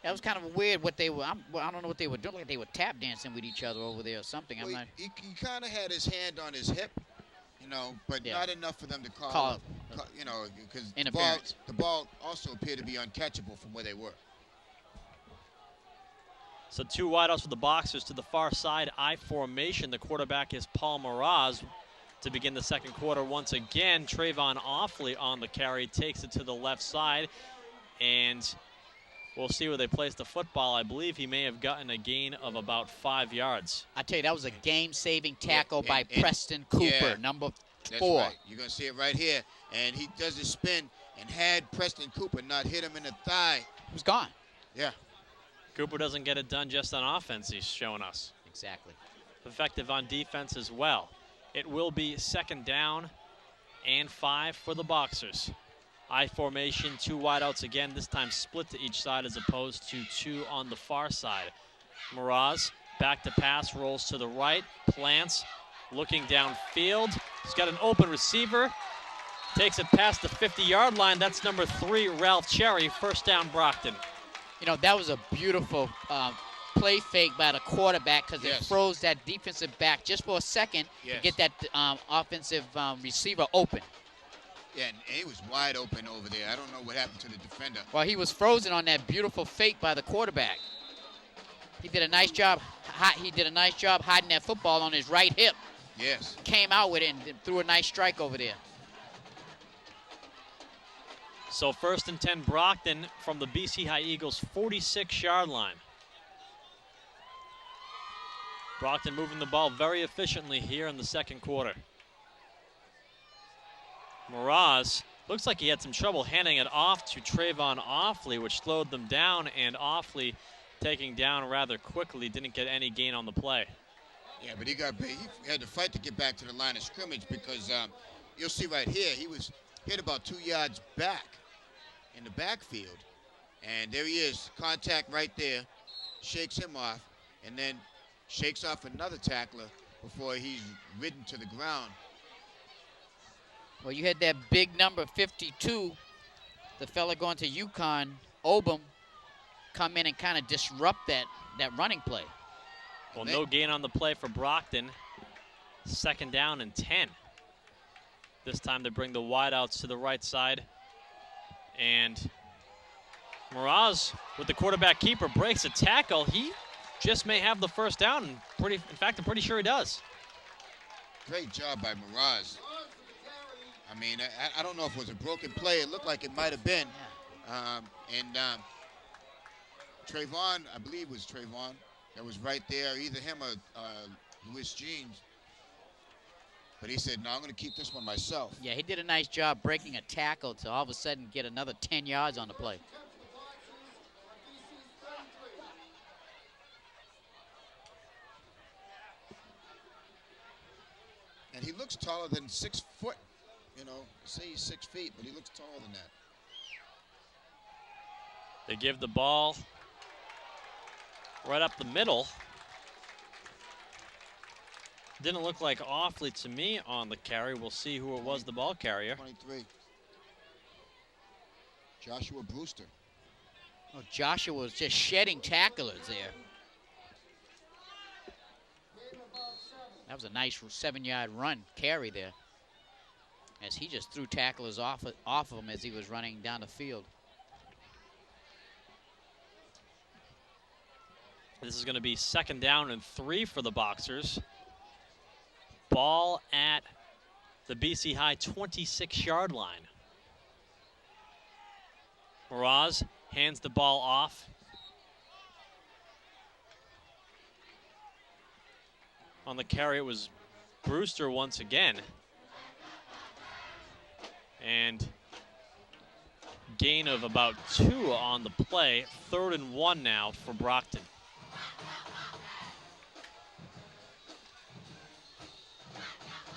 That was kind of weird what they were, I don't know what they were doing, like they were tap dancing with each other over there or something. Well, he kind of had his hand on his hip, but not enough for them to call because the ball also appeared to be uncatchable from where they were. So 2 wideouts for the Boxers to the far side, I formation. The quarterback is Paul Miraz to begin the second quarter. Once again, Trayvon Offley on the carry, takes it to the left side, and we'll see where they place the football. I believe he may have gotten a gain of about 5 yards. I tell you, that was a game-saving tackle by Preston Cooper, number 4. That's right. You're going to see it right here. And he does his spin, and had Preston Cooper not hit him in the thigh, he was gone. Yeah. Cooper doesn't get it done just on offense, he's showing us. Exactly. Effective on defense as well. It will be 2nd down and 5 for the Boxers. I formation, 2 wideouts again, this time split to each side as opposed to 2 on the far side. Miraz back to pass, rolls to the right, plants, looking downfield. He's got an open receiver, takes it past the 50-yard line. That's number 3, Ralph Cherry, 1st down Brockton. That was a beautiful play fake by the quarterback because it froze that defensive back just for a second to get that offensive receiver open. Yeah, and he was wide open over there. I don't know what happened to the defender. Well, he was frozen on that beautiful fake by the quarterback. He did a nice job. He did a nice job hiding that football on his right hip. Yes. Came out with it and threw a nice strike over there. So 1st and 10 Brockton from the BC High Eagles 46-yard line. Brockton moving the ball very efficiently here in the second quarter. Miraz looks like he had some trouble handing it off to Trayvon Offley, which slowed them down, and Offley taking down rather quickly, didn't get any gain on the play. Yeah, but he had to fight to get back to the line of scrimmage because you'll see right here, he was hit about 2 yards back in the backfield. And there he is, contact right there, shakes him off, and then shakes off another tackler before he's ridden to the ground. Well, you had that big number, 52, the fella going to UConn, Obum, come in and kind of disrupt that running play. Well, no gain on the play for Brockton. 2nd down and 10. This time they bring the wideouts to the right side. And Miraz, with the quarterback keeper, breaks a tackle. He just may have the first down. In fact, I'm pretty sure he does. Great job by Miraz. I mean, I don't know if it was a broken play. It looked like it might have been. Yeah. Trayvon, I believe it was Trayvon, that was right there, either him or Louis Jeans. But he said, no, I'm going to keep this one myself. Yeah, he did a nice job breaking a tackle to all of a sudden get another 10 yards on the play. And he looks taller than 6 foot. You know, say he's 6 feet, but he looks taller than that. They give the ball right up the middle. Didn't look like awfully to me on the carry. We'll see who it was, the ball carrier. 23. Joshua Brewster. Oh, Joshua was just shedding tacklers there. That was a nice 7-yard run carry there, as he just threw tacklers off of him as he was running down the field. This is going to be 2nd down and 3 for the Boxers. Ball at the BC High 26-yard line. Miraz hands the ball off. On the carry, it was Brewster once again. And gain of about 2 on the play. 3rd and 1 now for Brockton.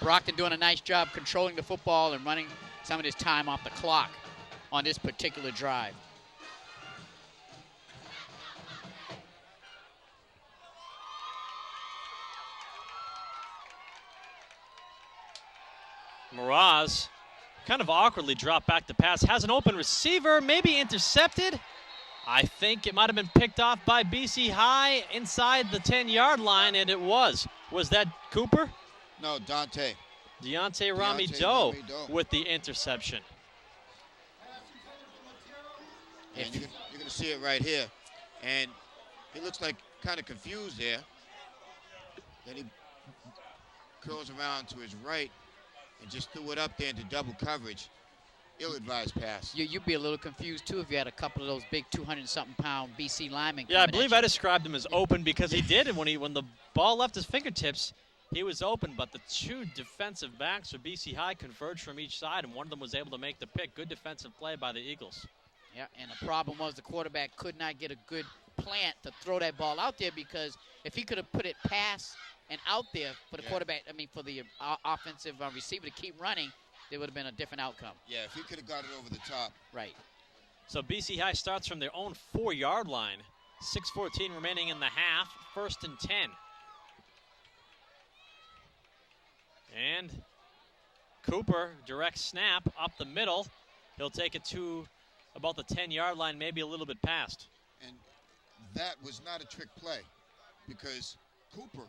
Brockton doing a nice job controlling the football and running some of this time off the clock on this particular drive. Miraz kind of awkwardly dropped back to pass. Has an open receiver, maybe intercepted. I think it might have been picked off by BC High inside the 10-yard line, and it was. Was that Cooper? No, Deontay Ramido with the interception. And you're going to see it right here. And he looks like kind of confused there. Then he curls around to his right and just threw it up there into double coverage. Ill-advised pass. You'd be a little confused, too, if you had a couple of those big 200-something-pound BC linemen. Yeah, I believe I described him as open because he did. And when the ball left his fingertips, he was open. But the 2 defensive backs for BC High converged from each side, and one of them was able to make the pick. Good defensive play by the Eagles. Yeah, and the problem was the quarterback could not get a good plant to throw that ball out there, because if he could have put it past and out there for the quarterback, for the offensive receiver to keep running, there would have been a different outcome. Yeah, if he could have got it over the top. Right. So BC High starts from their own 4-yard line. 6:14 remaining in the half. 1st and 10. And Cooper, direct snap up the middle. He'll take it to about the 10-yard line, maybe a little bit past. And that was not a trick play, because Cooper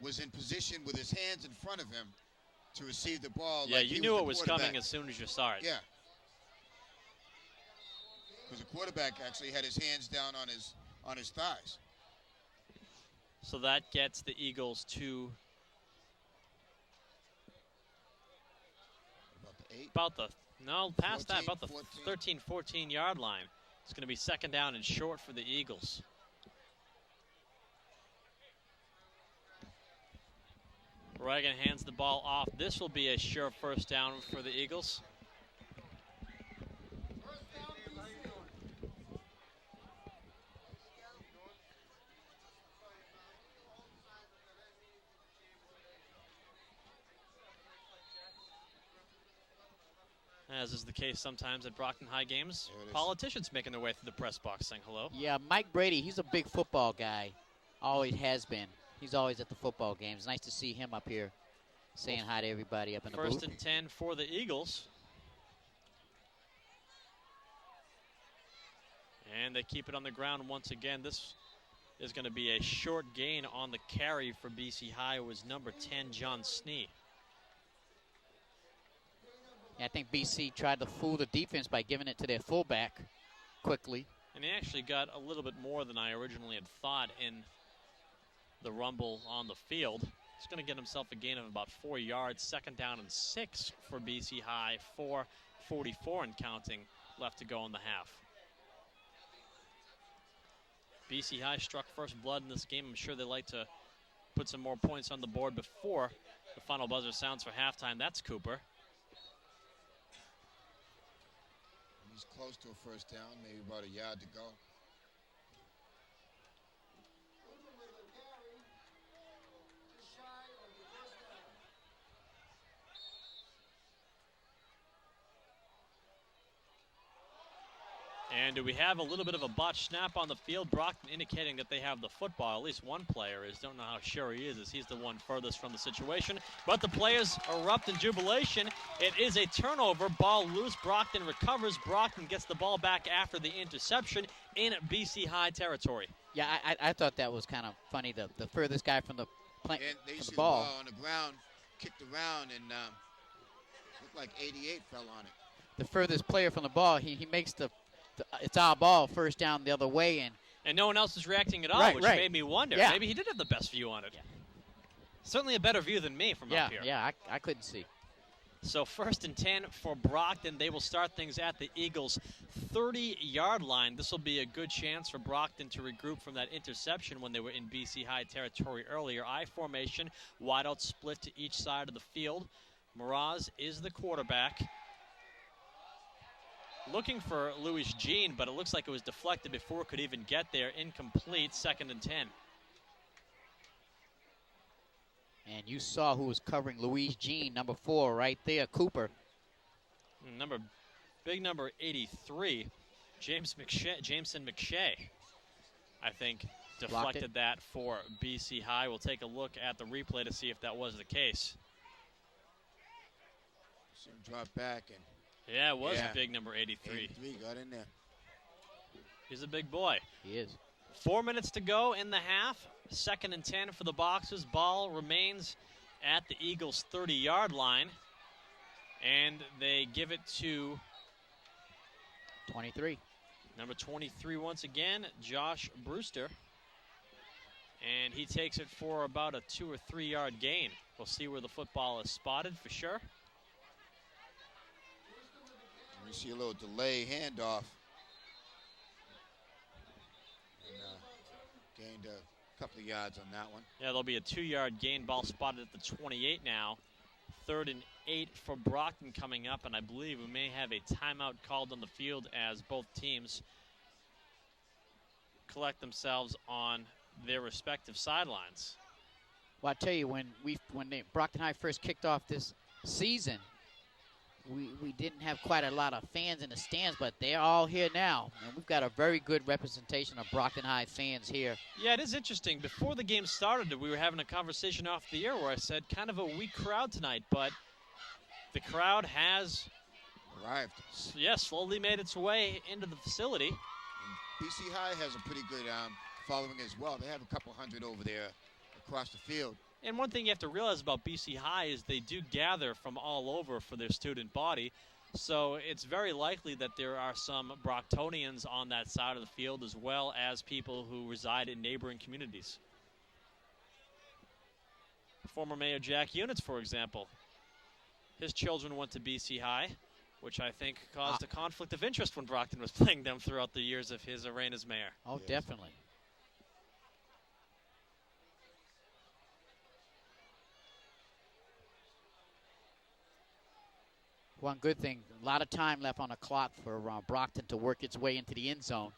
was in position with his hands in front of him to receive the ball. Yeah, like you knew it was coming as soon as you saw it. Yeah. Because the quarterback actually had his hands down on his thighs. So that gets the Eagles to about the 13, 14-yard line. It's going to be 2nd down and short for the Eagles. Reagan hands the ball off. This will be a sure 1st down for the Eagles. As is the case sometimes at Brockton High games, politicians making their way through the press box saying hello. Yeah, Mike Brady, he's a big football guy. Always has been. He's always at the football games. Nice to see him up here saying hi to everybody up in the booth. 1st and 10 for the Eagles. And they keep it on the ground once again. This is going to be a short gain on the carry for BC High. It was number 10, John Snee. I think BC tried to fool the defense by giving it to their fullback quickly. And he actually got a little bit more than I originally had thought in the rumble on the field. He's going to get himself a gain of about 4 yards. 2nd down and 6 for BC High. 4:44 and counting left to go in the half. BC High struck first blood in this game. I'm sure they like to put some more points on the board before the final buzzer sounds for halftime. That's Cooper. He's close to a first down, maybe about a yard to go. And we have a little bit of a botched snap on the field. Brockton indicating that they have the football. At least one player is. Don't know how sure he is, as he's the one furthest from the situation. But the players erupt in jubilation. It is a turnover. Ball loose. Brockton recovers. Brockton gets the ball back after the interception in BC High territory. Yeah, I thought that was kind of funny. The furthest guy from the And they from see the ball. on the ground, kicked around, and looked like 88 fell on it. The furthest player from the ball, he makes it's our ball, first down the other way, And no one else is reacting at all, Right, which right. made me wonder. Yeah. Maybe he did have the best view on it. Yeah. Certainly a better view than me from up here. Yeah, I couldn't see. So 1st and 10 for Brockton. They will start things at the Eagles' 30-yard line. This will be a good chance for Brockton to regroup from that interception when they were in BC High territory earlier. I formation, wideout split to each side of the field. Miraz is the quarterback. Looking for Louis Jean, but it looks like it was deflected before it could even get there. Incomplete, 2nd and 10. And you saw who was covering Louise Jean, number 4, right there, Cooper. Big number 83, Jameson McShay, I think, deflected that for BC High. We'll take a look at the replay to see if that was the case. See him drop back, and Yeah, it was a big number 83. 83 got in there. He's a big boy. He is. 4 minutes to go in the half. 2nd and 10 for the Boxers. Ball remains at the Eagles' 30-yard line. And they give it to 23. number 23 once again, Josh Brewster. And he takes it for about a 2 or 3 yard gain. We'll see where the football is spotted for sure. We see a little delay handoff. And, gained a couple of yards on that one. Yeah, there'll be a 2 yard gain. Ball spotted at the 28 now. 3rd and 8 for Brockton coming up, and I believe we may have a timeout called on the field as both teams collect themselves on their respective sidelines. Well, I tell you, when Brockton High first kicked off this season, we didn't have quite a lot of fans in the stands, but they're all here now. And we've got a very good representation of Brockton High fans here. Yeah, it is interesting. Before the game started, we were having a conversation off the air where I said kind of a weak crowd tonight, but the crowd has Arrived. slowly made its way into the facility. And BC High has a pretty good following as well. They have a couple hundred over there across the field. And one thing you have to realize about BC High is they do gather from all over for their student body. So it's very likely that there are some Brocktonians on that side of the field, as well as people who reside in neighboring communities. Former Mayor Jack Units, for example. His children went to BC High, which I think caused a conflict of interest when Brockton was playing them throughout the years of his reign as mayor. Oh, Yes. definitely. One good thing, a lot of time left on the clock for Brockton to work its way into the end zone.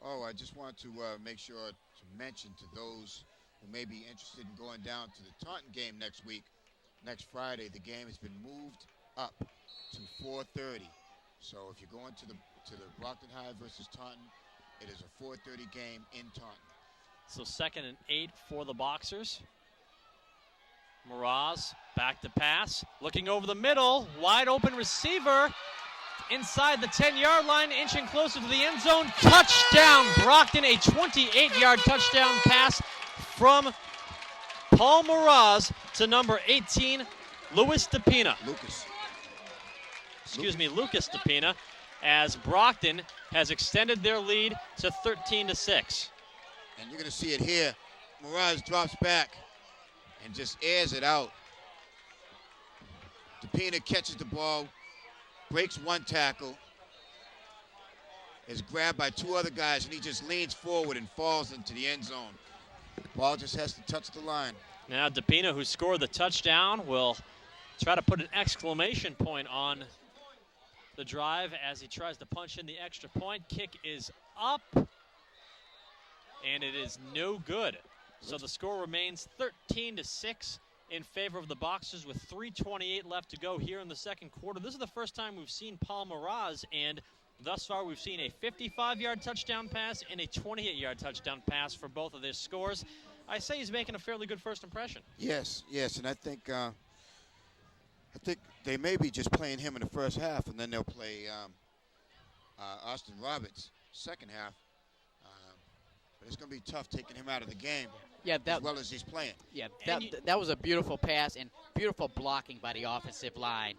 Oh, I just want to make sure to mention to those who may be interested in going down to the Taunton game next week, next Friday, the game has been moved up to 4:30. So if you're going to the Brockton High versus Taunton, it is a 4:30 game in Taunton. So 2nd and 8 for the Boxers. Miraz back to pass, looking over the middle, wide open receiver, inside the 10-yard line, inching closer to the end zone. Touchdown, Brockton, a 28-yard touchdown pass from Paul Miraz to number 18, Lucas DePina. Lucas DePina, as Brockton has extended their lead to 13-6. And you're going to see it here. Miraz drops back and just airs it out. DePina catches the ball, breaks one tackle, is grabbed by two other guys, and he just leans forward and falls into the end zone. Ball just has to touch the line. Now DePina, who scored the touchdown, will try to put an exclamation point on the drive as he tries to punch in the extra point. Kick is up, and it is no good. So the score remains 13-6 in favor of the Boxers with 3:28 left to go here in the second quarter. This is the first time we've seen Paul Miraz, and thus far we've seen a 55-yard touchdown pass and a 28-yard touchdown pass for both of their scores. I say he's making a fairly good first impression. Yes, and I think they may be just playing him in the first half, and then they'll play Austin Roberts second half. But it's going to be tough taking him out of the game. Yeah, as well as he's playing. Yeah, that was a beautiful pass and beautiful blocking by the offensive line.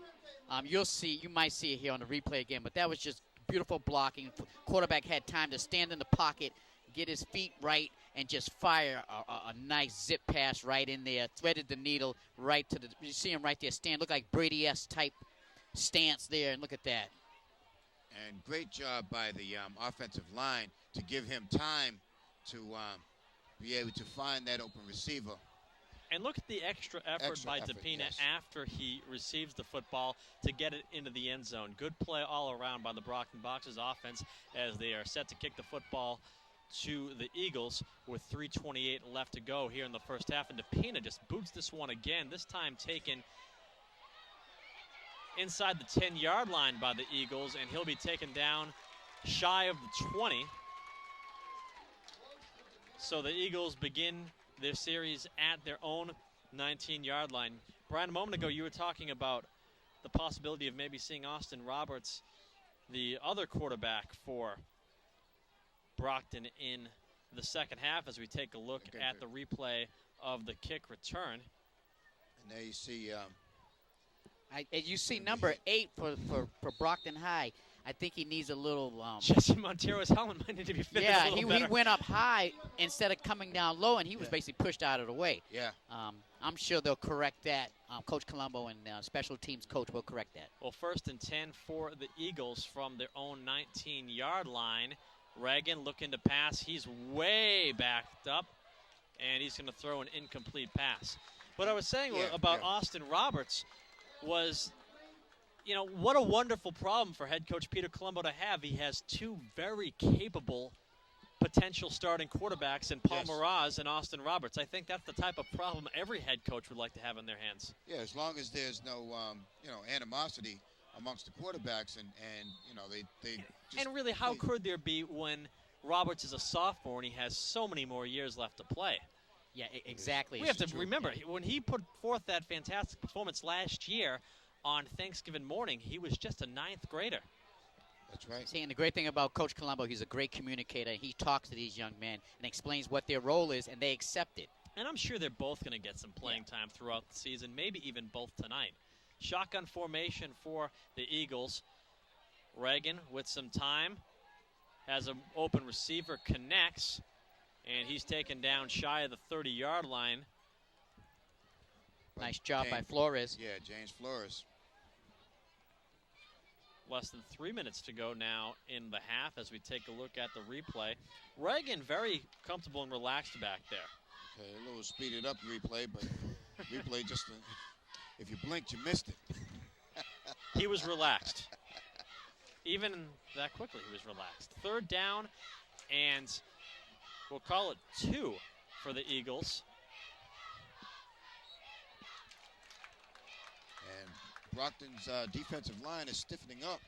You might see it here on the replay again, but that was just beautiful blocking. Quarterback had time to stand in the pocket, get his feet right, and just fire a nice zip pass right in there. Threaded the needle right to the. You see him right there stand. Look like Brady-esque type stance there, and look at that. And great job by the offensive line to give him time to be able to find that open receiver. And look at the extra effort by DePina after he receives the football to get it into the end zone. Good play all around by the Brockton Boxers offense as they are set to kick the football to the Eagles with 3:28 left to go here in the first half. And DePina just boots this one again, this time taken inside the 10-yard line by the Eagles, and he'll be taken down shy of the 20. So the Eagles begin their series at their own 19-yard line. Brian, a moment ago you were talking about the possibility of maybe seeing Austin Roberts, the other quarterback for Brockton, in the second half as we take a look at the replay of the kick return. And there you see you see number 8 for Brockton High. I think he needs a little. Jesse Montero's helmet might need to be fitted a little better. He went up high instead of coming down low, and he was basically pushed out of the way. Yeah. I'm sure they'll correct that. Coach Colombo and special teams coach will correct that. Well, 1st and 10 for the Eagles from their own 19-yard line. Reagan looking to pass. He's way backed up, and he's going to throw an incomplete pass. What I was saying about Austin Roberts was, you know, what a wonderful problem for head coach Peter Colombo to have. He has two very capable potential starting quarterbacks in Paul Miraz and Austin Roberts. I think that's the type of problem every head coach would like to have in their hands. Yeah, as long as there's no, animosity amongst the quarterbacks, and they just, and really, how could there be when Roberts is a sophomore and he has so many more years left to play? Yeah, exactly. We have to remember, when he put forth that fantastic performance last year on Thanksgiving morning, he was just a 9th grader. That's right. See, and the great thing about Coach Colombo, he's a great communicator. He talks to these young men and explains what their role is, and they accept it. And I'm sure they're both going to get some playing time throughout the season, maybe even both tonight. Shotgun formation for the Eagles. Reagan with some time has an open receiver, connects, and he's taken down shy of the 30-yard line. Nice job by Flores. Yeah, James Flores. Less than 3 minutes to go now in the half as we take a look at the replay. Reagan very comfortable and relaxed back there. Okay, a little speeded up replay, but replay just, if you blinked, you missed it. He was relaxed. Even that quickly, he was relaxed. 3rd down, and we'll call it 2 for the Eagles. And Brockton's defensive line is stiffening up.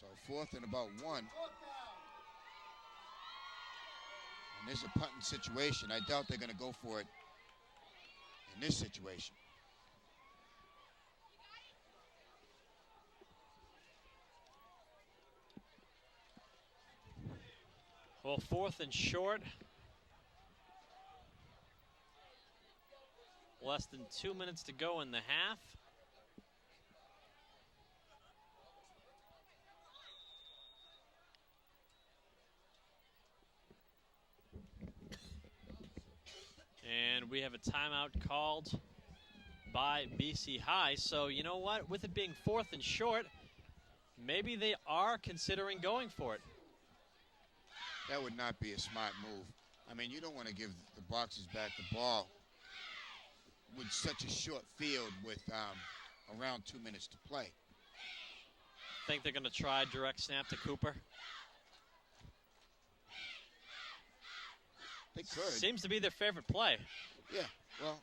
So 4th and about 1. And this is a punting situation. I doubt they're going to go for it. in this situation. Well, 4th and short. Less than 2 minutes to go in the half. And we have a timeout called by BC High. So you know what? With it being 4th and short, maybe they are considering going for it. That would not be a smart move. I mean, you don't want to give the Boxers back the ball with such a short field with around 2 minutes to play. Think they're going to try direct snap to Cooper? They could. Seems to be their favorite play. Yeah, well.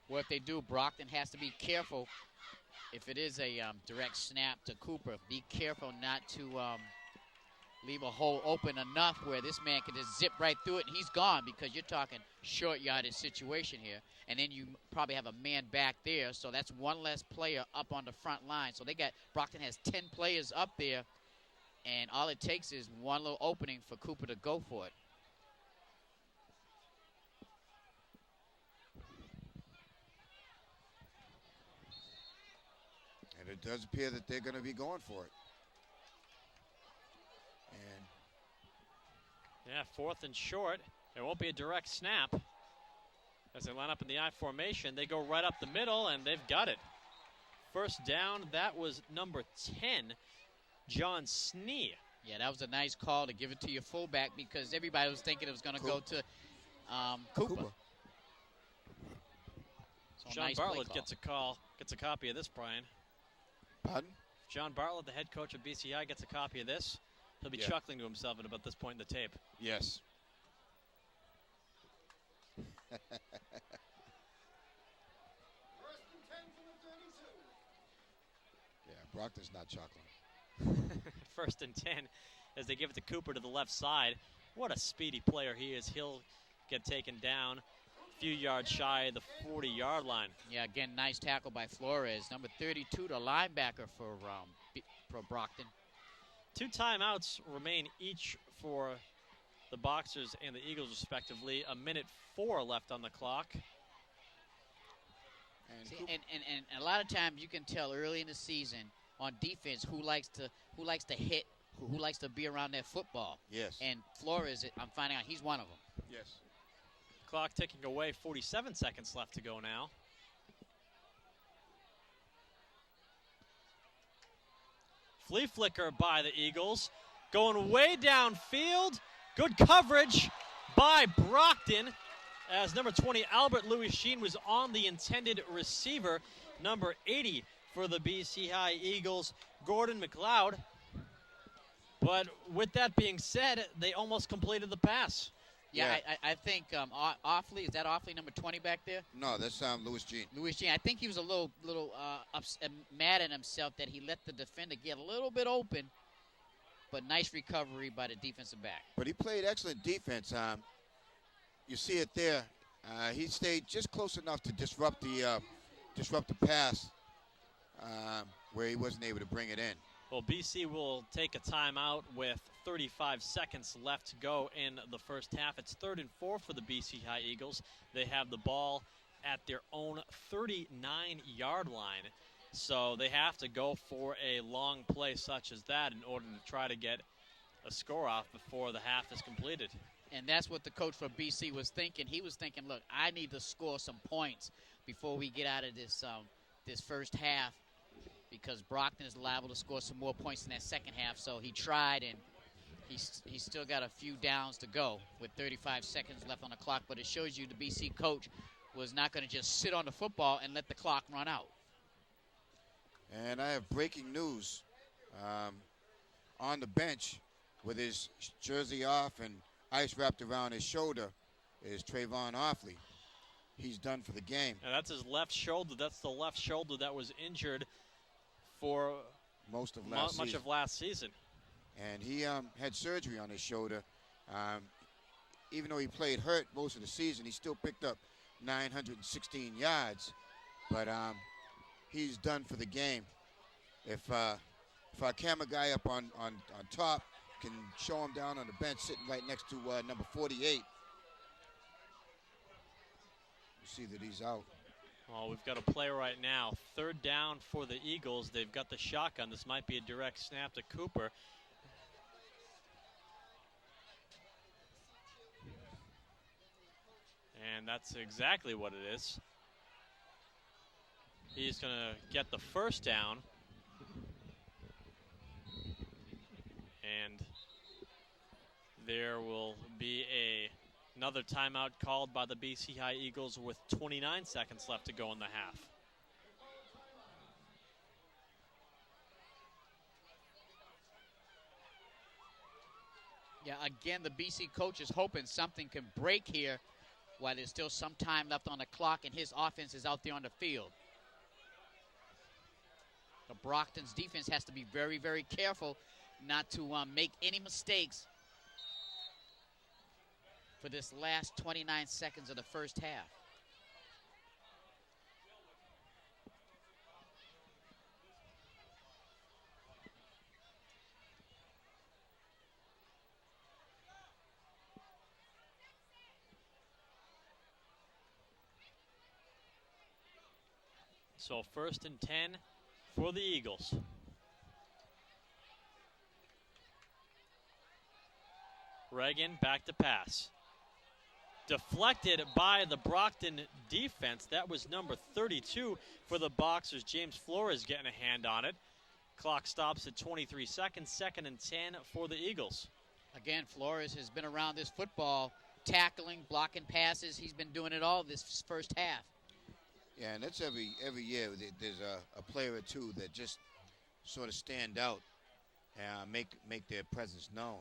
Well, if they do, Brockton has to be careful. If it is a direct snap to Cooper, be careful not to leave a hole open enough where this man can just zip right through it and he's gone, because you're talking short yardage situation here. And then you probably have a man back there, so that's one less player up on the front line. So Brockton has 10 players up there, and all it takes is one little opening for Cooper to go for it. And it does appear that they're going to be going for it. And yeah, 4th and short. It won't be a direct snap. As they line up in the I formation, they go right up the middle, and they've got it. First down, that was number 10, John Snee. Yeah, that was a nice call to give it to your fullback, because everybody was thinking it was going to go to Cooper. So John nice Bartlett gets a copy of this, Brian. Pardon? John Bartlett, the head coach of BCI, gets a copy of this. He'll be chuckling to himself at about this point in the tape. Yes. Yeah, Brockton's not chuckling. 1st and 10 as they give it to Cooper to the left side. What a speedy player he is. He'll get taken down a few yards shy of the 40-yard line. Yeah, again, nice tackle by Flores. Number 32, the linebacker for Brockton. 2 timeouts remain each for the Boxers and the Eagles, respectively. 1:04 left on the clock. And a lot of times you can tell early in the season on defense who likes to hit, who likes to be around that football. Yes. And Flores, I'm finding out he's one of them. Yes. Clock ticking away, 47 seconds left to go now. Flea flicker by the Eagles. Going way downfield. Good coverage by Brockton, as number 20, Albert Louis Sheen, was on the intended receiver. Number 80 for the BC High Eagles, Gordon McLeod. But with that being said, they almost completed the pass. Yeah. I think Offley, is that Offley, number 20 back there? No, that's Louis Jean. Louis Jean. I think he was a little mad at himself that he let the defender get a little bit open, but nice recovery by the defensive back. But he played excellent defense. You see it there. He stayed just close enough to disrupt the pass where he wasn't able to bring it in. Well, BC will take a timeout with 35 seconds left to go in the first half. It's 3rd and 4 for the BC High Eagles. They have the ball at their own 39-yard line. So they have to go for a long play such as that in order to try to get a score off before the half is completed. And that's what the coach for BC was thinking. He was thinking, look, I need to score some points before we get out of this first half, because Brockton is liable to score some more points in that second half. So he tried, and he's still got a few downs to go with 35 seconds left on the clock. But it shows you the BC coach was not going to just sit on the football and let the clock run out. And I have breaking news. On the bench with his jersey off and ice wrapped around his shoulder is Trayvon Offley. He's done for the game. And that's his left shoulder. That's the left shoulder that was injured for much of last season. And he had surgery on his shoulder. even though he played hurt most of the season, he still picked up 916 yards. But he's done for the game. If our camera guy up on top can show him down on the bench sitting right next to number 48, you see that he's out. Well, we've got a play right now. 3rd down for the Eagles. They've got the shotgun. This might be a direct snap to Cooper. And that's exactly what it is. He's going to get the 1st down. And there will be another timeout called by the BC High Eagles with 29 seconds left to go in the half. Yeah, again, the BC coach is hoping something can break here while there's still some time left on the clock and his offense is out there on the field. The Brockton's defense has to be very, very careful not to make any mistakes for this last 29 seconds of the first half. So 1st and 10 for the Eagles. Reagan back to pass. Deflected by the Brockton defense. That was number 32 for the Boxers. James Flores getting a hand on it. Clock stops at 23 seconds. 2nd and 10 for the Eagles. Again, Flores has been around this football, tackling, blocking passes. He's been doing it all this first half. Yeah, and that's every year. There's a player or two that just sort of stand out and make their presence known.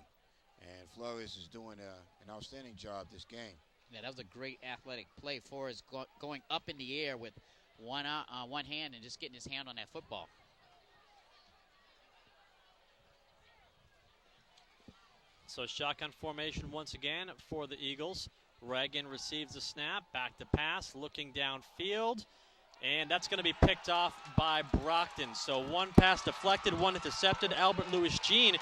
And Flores is doing an outstanding job this game. Yeah, that was a great athletic play. Flores going up in the air with one hand and just getting his hand on that football. So shotgun formation once again for the Eagles. Reagan receives the snap, back to pass, looking downfield, and that's going to be picked off by Brockton. So one pass deflected, one intercepted. Albert Lewis Jean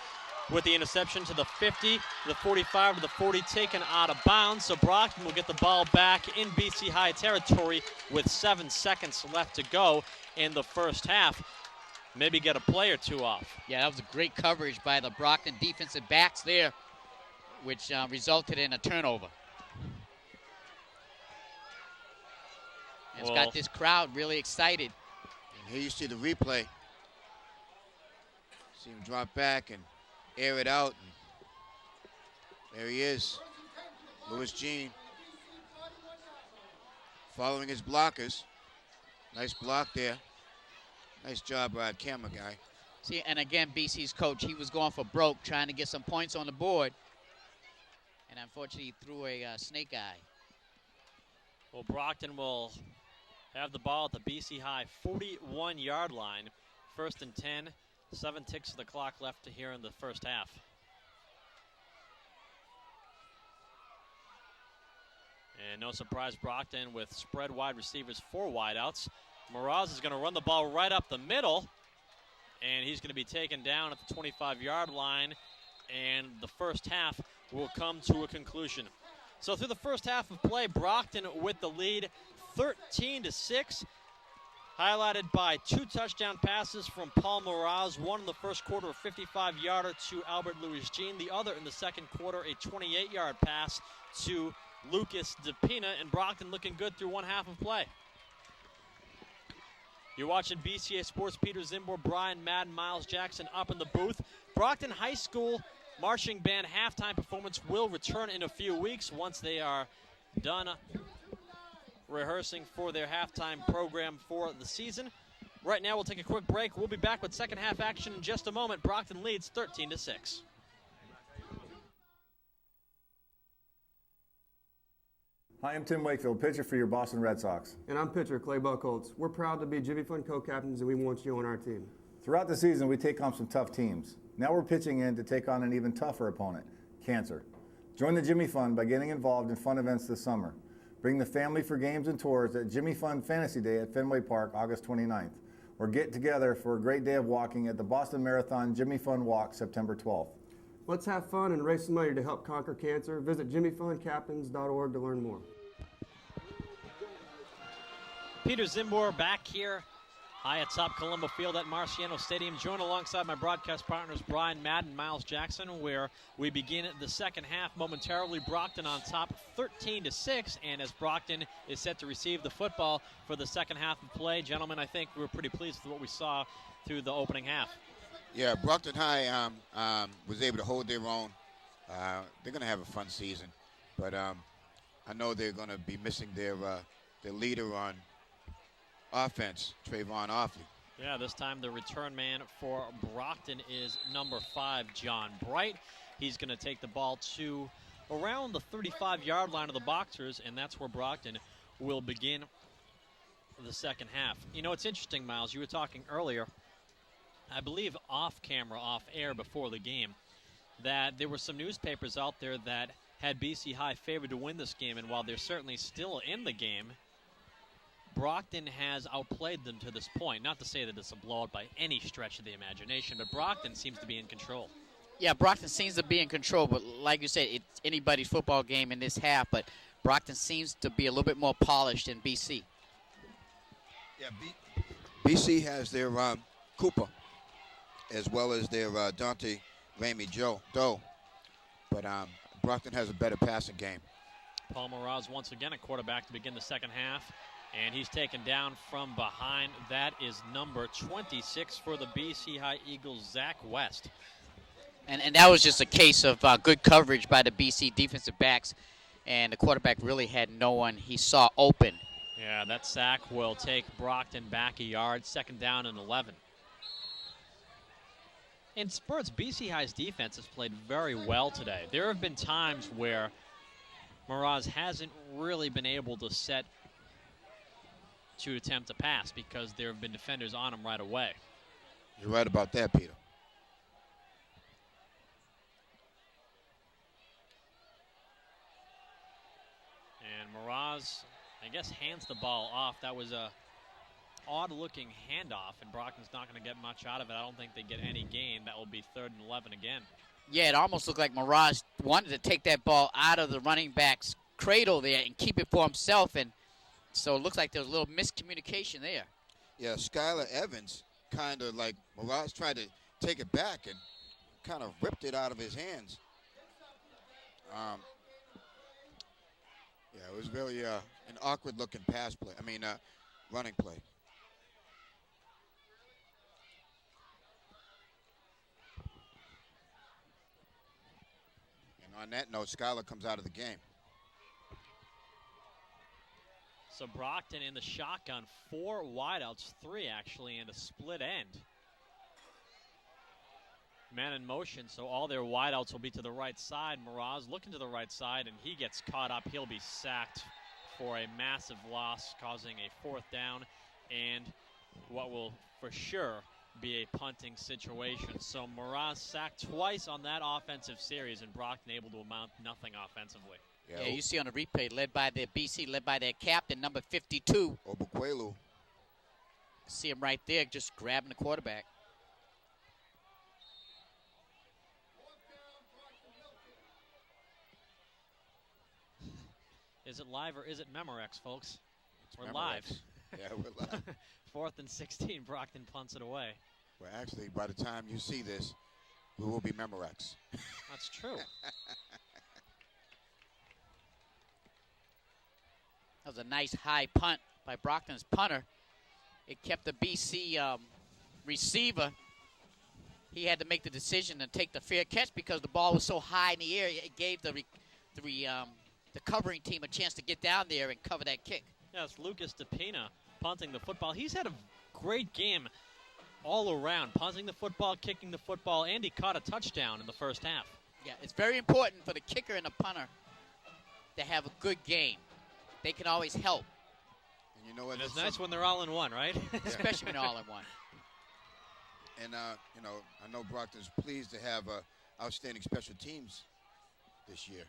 with the interception to the 50, to the 45, to the 40, taken out of bounds. So Brockton will get the ball back in BC High territory with 7 seconds left to go in the first half. Maybe get a play or two off. Yeah, that was a great coverage by the Brockton defensive backs there, which resulted in a turnover. And it's got this crowd really excited. And here you see the replay. See him drop back and air it out. And there he is, Lewis Jean, following his blockers. Nice block there. Nice job by camera guy. See, and again, BC's coach, he was going for broke, trying to get some points on the board. And unfortunately, he threw a snake eye. Well, Brockton will have the ball at the BC High 41-yard line. 1st and 10, 7 ticks of the clock left to here in the first half. And no surprise, Brockton with spread wide receivers, 4 wideouts. Mraz is going to run the ball right up the middle, and he's going to be taken down at the 25-yard line, and the first half will come to a conclusion. So through the first half of play, Brockton with the lead, 13-6, highlighted by 2 touchdown passes from Paul Mraz, one in the first quarter, a 55-yarder to Albert Lewis Jean, the other in the second quarter, a 28-yard pass to Lucas DePina, and Brockton looking good through one half of play. You're watching BCA Sports. Peter Zimbor, Brian Madden, Miles Jackson up in the booth. Brockton High School Marching Band halftime performance will return in a few weeks once they are done rehearsing for their halftime program for the season. Right now, we'll take a quick break. We'll be back with second half action in just a moment. Brockton leads 13-6. Hi, I'm Tim Wakefield, pitcher for your Boston Red Sox. And I'm pitcher Clay Buckholz. We're proud to be Jiffy Fund co-captains, and we want you on our team. Throughout the season, we take on some tough teams. Now we're pitching in to take on an even tougher opponent, cancer. Join the Jimmy Fund by getting involved in fun events this summer. Bring the family for games and tours at Jimmy Fund Fantasy Day at Fenway Park, August 29th. Or get together for a great day of walking at the Boston Marathon Jimmy Fund Walk, September 12th. Let's have fun and raise some money to help conquer cancer. Visit jimmyfundcaptains.org to learn more. Peter Zimbor back here high atop Colombo Field at Marciano Stadium, joined alongside my broadcast partners Brian Madden, Miles Jackson, where we begin the second half momentarily. Brockton on top 13-6, and as Brockton is set to receive the football for the second half of play, gentlemen, I think we're pretty pleased with what we saw through the opening half. Yeah, Brockton High was able to hold their own. They're going to have a fun season, but I know they're going to be missing their leader on offense, Trayvon Offley. Yeah, this time the return man for Brockton is number 5, John Bright. He's going to take the ball to around the 35-yard line of the Boxers, and that's where Brockton will begin the second half. You know, it's interesting, Miles, you were talking earlier, I believe off camera, off air before the game, that there were some newspapers out there that had BC High favored to win this game, and while they're certainly still in the game, Brockton has outplayed them to this point. Not to say that it's a blowout by any stretch of the imagination, but Brockton seems to be in control. Yeah, Brockton seems to be in control, but like you said, it's anybody's football game in this half, but Brockton seems to be a little bit more polished than BC. Yeah, BC has their Cooper, as well as their Dante Ramey Doe, but Brockton has a better passing game. Paul Moraz once again at quarterback to begin the second half. And he's taken down from behind. That is number 26 for the BC High Eagles, Zach West. And that was just a case of good coverage by the BC defensive backs. And the quarterback really had no one he saw open. Yeah, that sack will take Brockton back a yard. Second down and 11. In spurts, BC High's defense has played very well today. There have been times where Moraz hasn't really been able to set to attempt a pass because there have been defenders on him right away. You're right about that, Peter. And Moraz, I guess, hands the ball off. That was a odd-looking handoff, and Brockton's not going to get much out of it. I don't think they get any gain. That will be 3rd and 11 again. Yeah, it almost looked like Moraz wanted to take that ball out of the running back's cradle there and keep it for himself, and so it looks like there was a little miscommunication there. Yeah, Skylar Evans kind of like Moraz tried to take it back and kind of ripped it out of his hands. Yeah, it was really an awkward-looking running play. And on that note, Skylar comes out of the game. So Brockton in the shotgun, 4 wideouts, 3 actually, and a split end. Man in motion, so all their wideouts will be to the right side. Moraz looking to the right side, and he gets caught up. He'll be sacked for a massive loss, causing a 4th down, and what will for sure be a punting situation. So Moraz sacked twice on that offensive series, and Brockton able to amount nothing offensively. Yeah, you see on the replay, led by their BC, led by their captain, number 52. Obukwelu. See him right there, just grabbing the quarterback. Is it live or is it Memorex, folks? We're Memorex. live. Yeah, we're live. 4th and 16, Brockton punts it away. Well, actually, by the time you see this, we will be Memorex. That's true. That was a nice high punt by Brockton's punter. It kept the BC receiver. He had to make the decision to take the fair catch because the ball was so high in the air. It gave the covering team a chance to get down there and cover that kick. Yeah, it's Lucas DePina punting the football. He's had a great game all around, punting the football, kicking the football, and he caught a touchdown in the first half. Yeah, it's very important for the kicker and the punter to have a good game. They can always help. And you know what? And it's nice when they're all in one, right? Especially when they're all in one. And, I know Brockton's pleased to have outstanding special teams this year.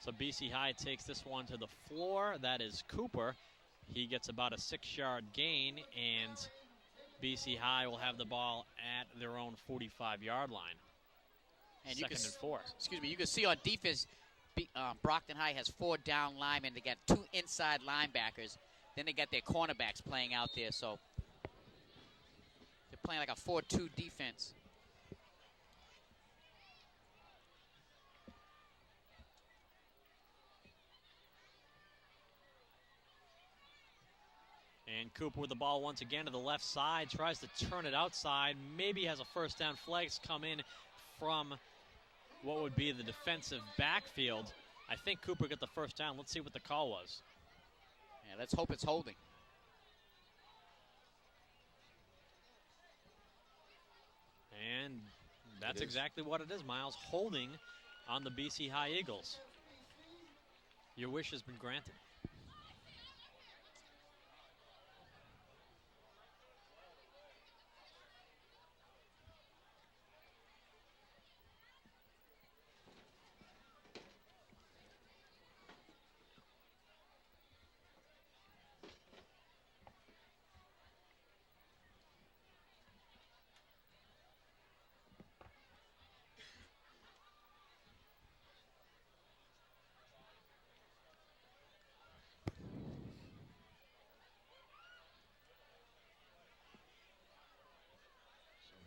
So BC High takes this one to the floor. That is Cooper. He gets about a 6-yard gain, and BC High will have the ball at their own 45-yard line. And Second and 4. Excuse me, you can see on defense, Brockton High has 4 down linemen. They got 2 inside linebackers. Then they got their cornerbacks playing out there. So they're playing like a 4-2 defense. And Cooper with the ball once again to the left side, tries to turn it outside, maybe has a first down. Flags come in from what would be the defensive backfield. I think Cooper got the first down. Let's see what the call was. Yeah, let's hope it's holding. And that's exactly what it is, Miles. Holding on the BC High Eagles. Your wish has been granted.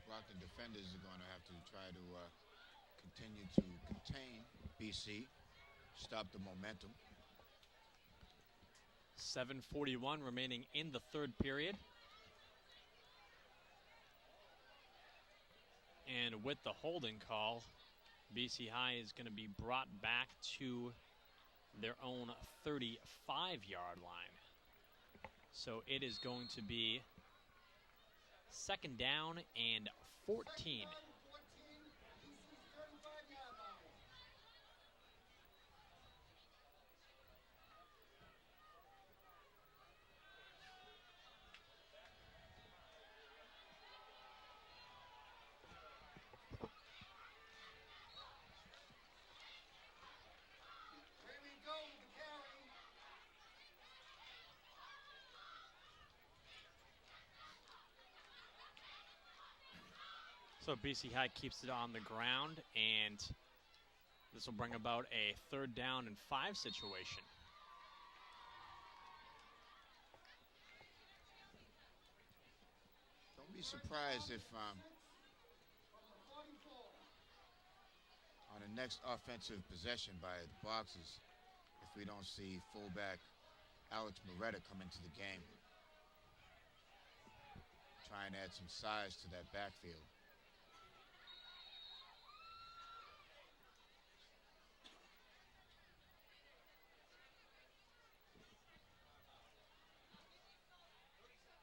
Brockton defenders are going to have to try to continue to contain BC, stop the momentum. 7:41 remaining in the third period. And with the holding call, BC High is going to be brought back to their own 35-yard line. So it is going to be second down and 14. So BC High keeps it on the ground, and this will bring about a third down and 5 situation. Don't be surprised if on the next offensive possession by the Boxers, if we don't see fullback Alex Moretta come into the game, try and add some size to that backfield.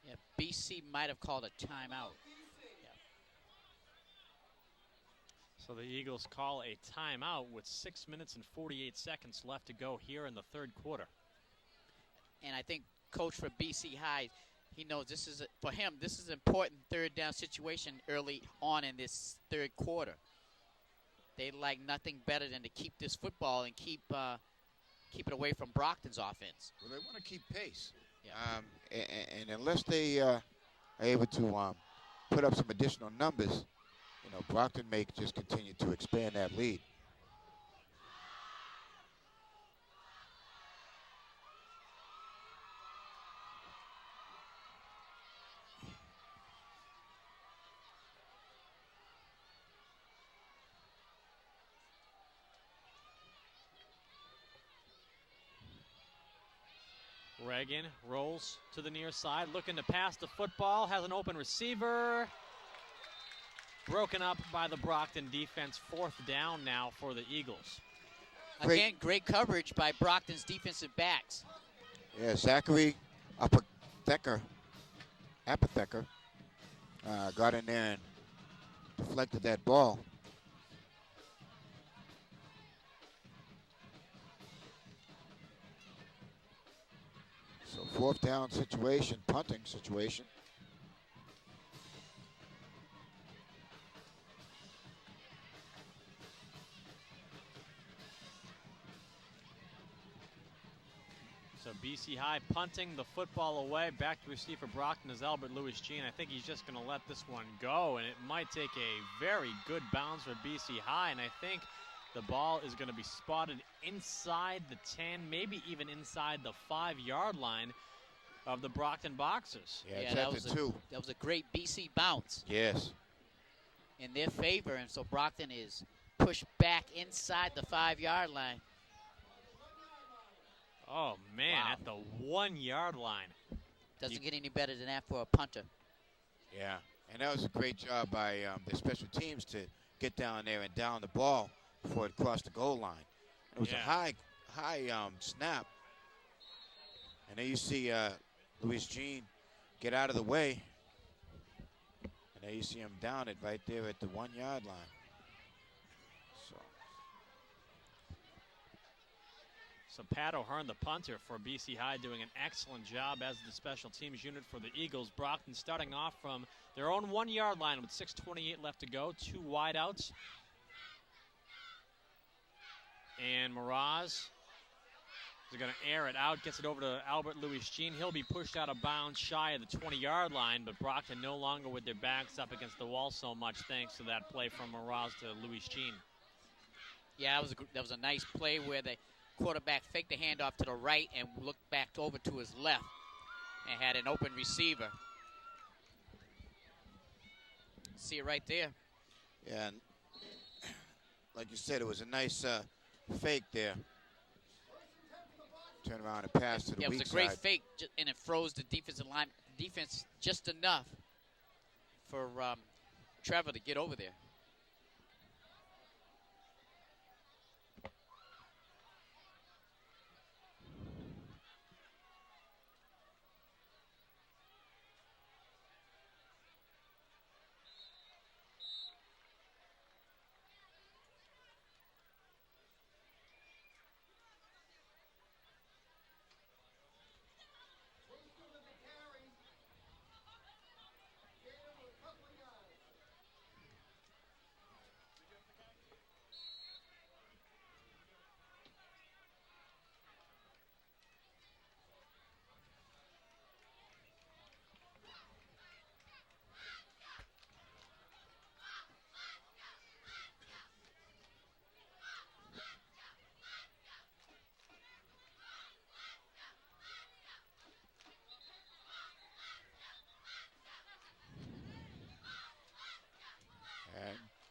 Yeah, BC might have called a timeout. So the Eagles call a timeout with 6 minutes and 48 seconds left to go here in the third quarter. And I think coach for BC High, he knows this is, for him, this is an important third down situation early on in this third quarter. They like nothing better than to keep this football and keep it away from Brockton's offense. Well, they want to keep pace. Yeah. And unless they are able to put up some additional numbers, you know, Brockton may just continue to expand that lead. Reagan rolls to the near side, looking to pass the football, has an open receiver. Broken up by the Brockton defense. Fourth down now for the Eagles. Again, great coverage by Brockton's defensive backs. Yeah, Zachary Apotheker got in there and deflected that ball. So fourth down situation, punting situation. So BC High punting the football away. Back to receive for Brockton is Albert Louis Jean. I think he's just going to let this one go, and it might take a very good bounce for BC High, and I think the ball is going to be spotted inside the 10, maybe even inside the 5-yard line of the Brockton Boxers. Yeah, that was a great BC bounce. Yes. In their favor, and so Brockton is pushed back inside the 5-yard line. Oh, man, Wow. at the 1-yard line. Doesn't get any better than that for a punter. Yeah, and that was a great job by the special teams to get down there and down the ball before it crossed the goal line. It was a high snap. And then you see Louis Jean get out of the way. And there you see him down it right there at the 1-yard line. So Pat O'Hearn, the punter for BC High, doing an excellent job as the special teams unit for the Eagles. Brockton starting off from their own 1-yard line with 6:28 left to go. 2 wideouts. And Miraz is going to air it out, gets it over to Albert Louis Jean. He'll be pushed out of bounds shy of the 20-yard line, but Brockton no longer with their backs up against the wall so much thanks to that play from Miraz to Louis Jean. Yeah, that was a nice play where the quarterback faked the handoff to the right and looked back over to his left and had an open receiver. See it right there. Yeah, and like you said, it was a nice fake there. Turn around and pass to the weak side. It was a great fake, and it froze the defense just enough for Trevor to get over there.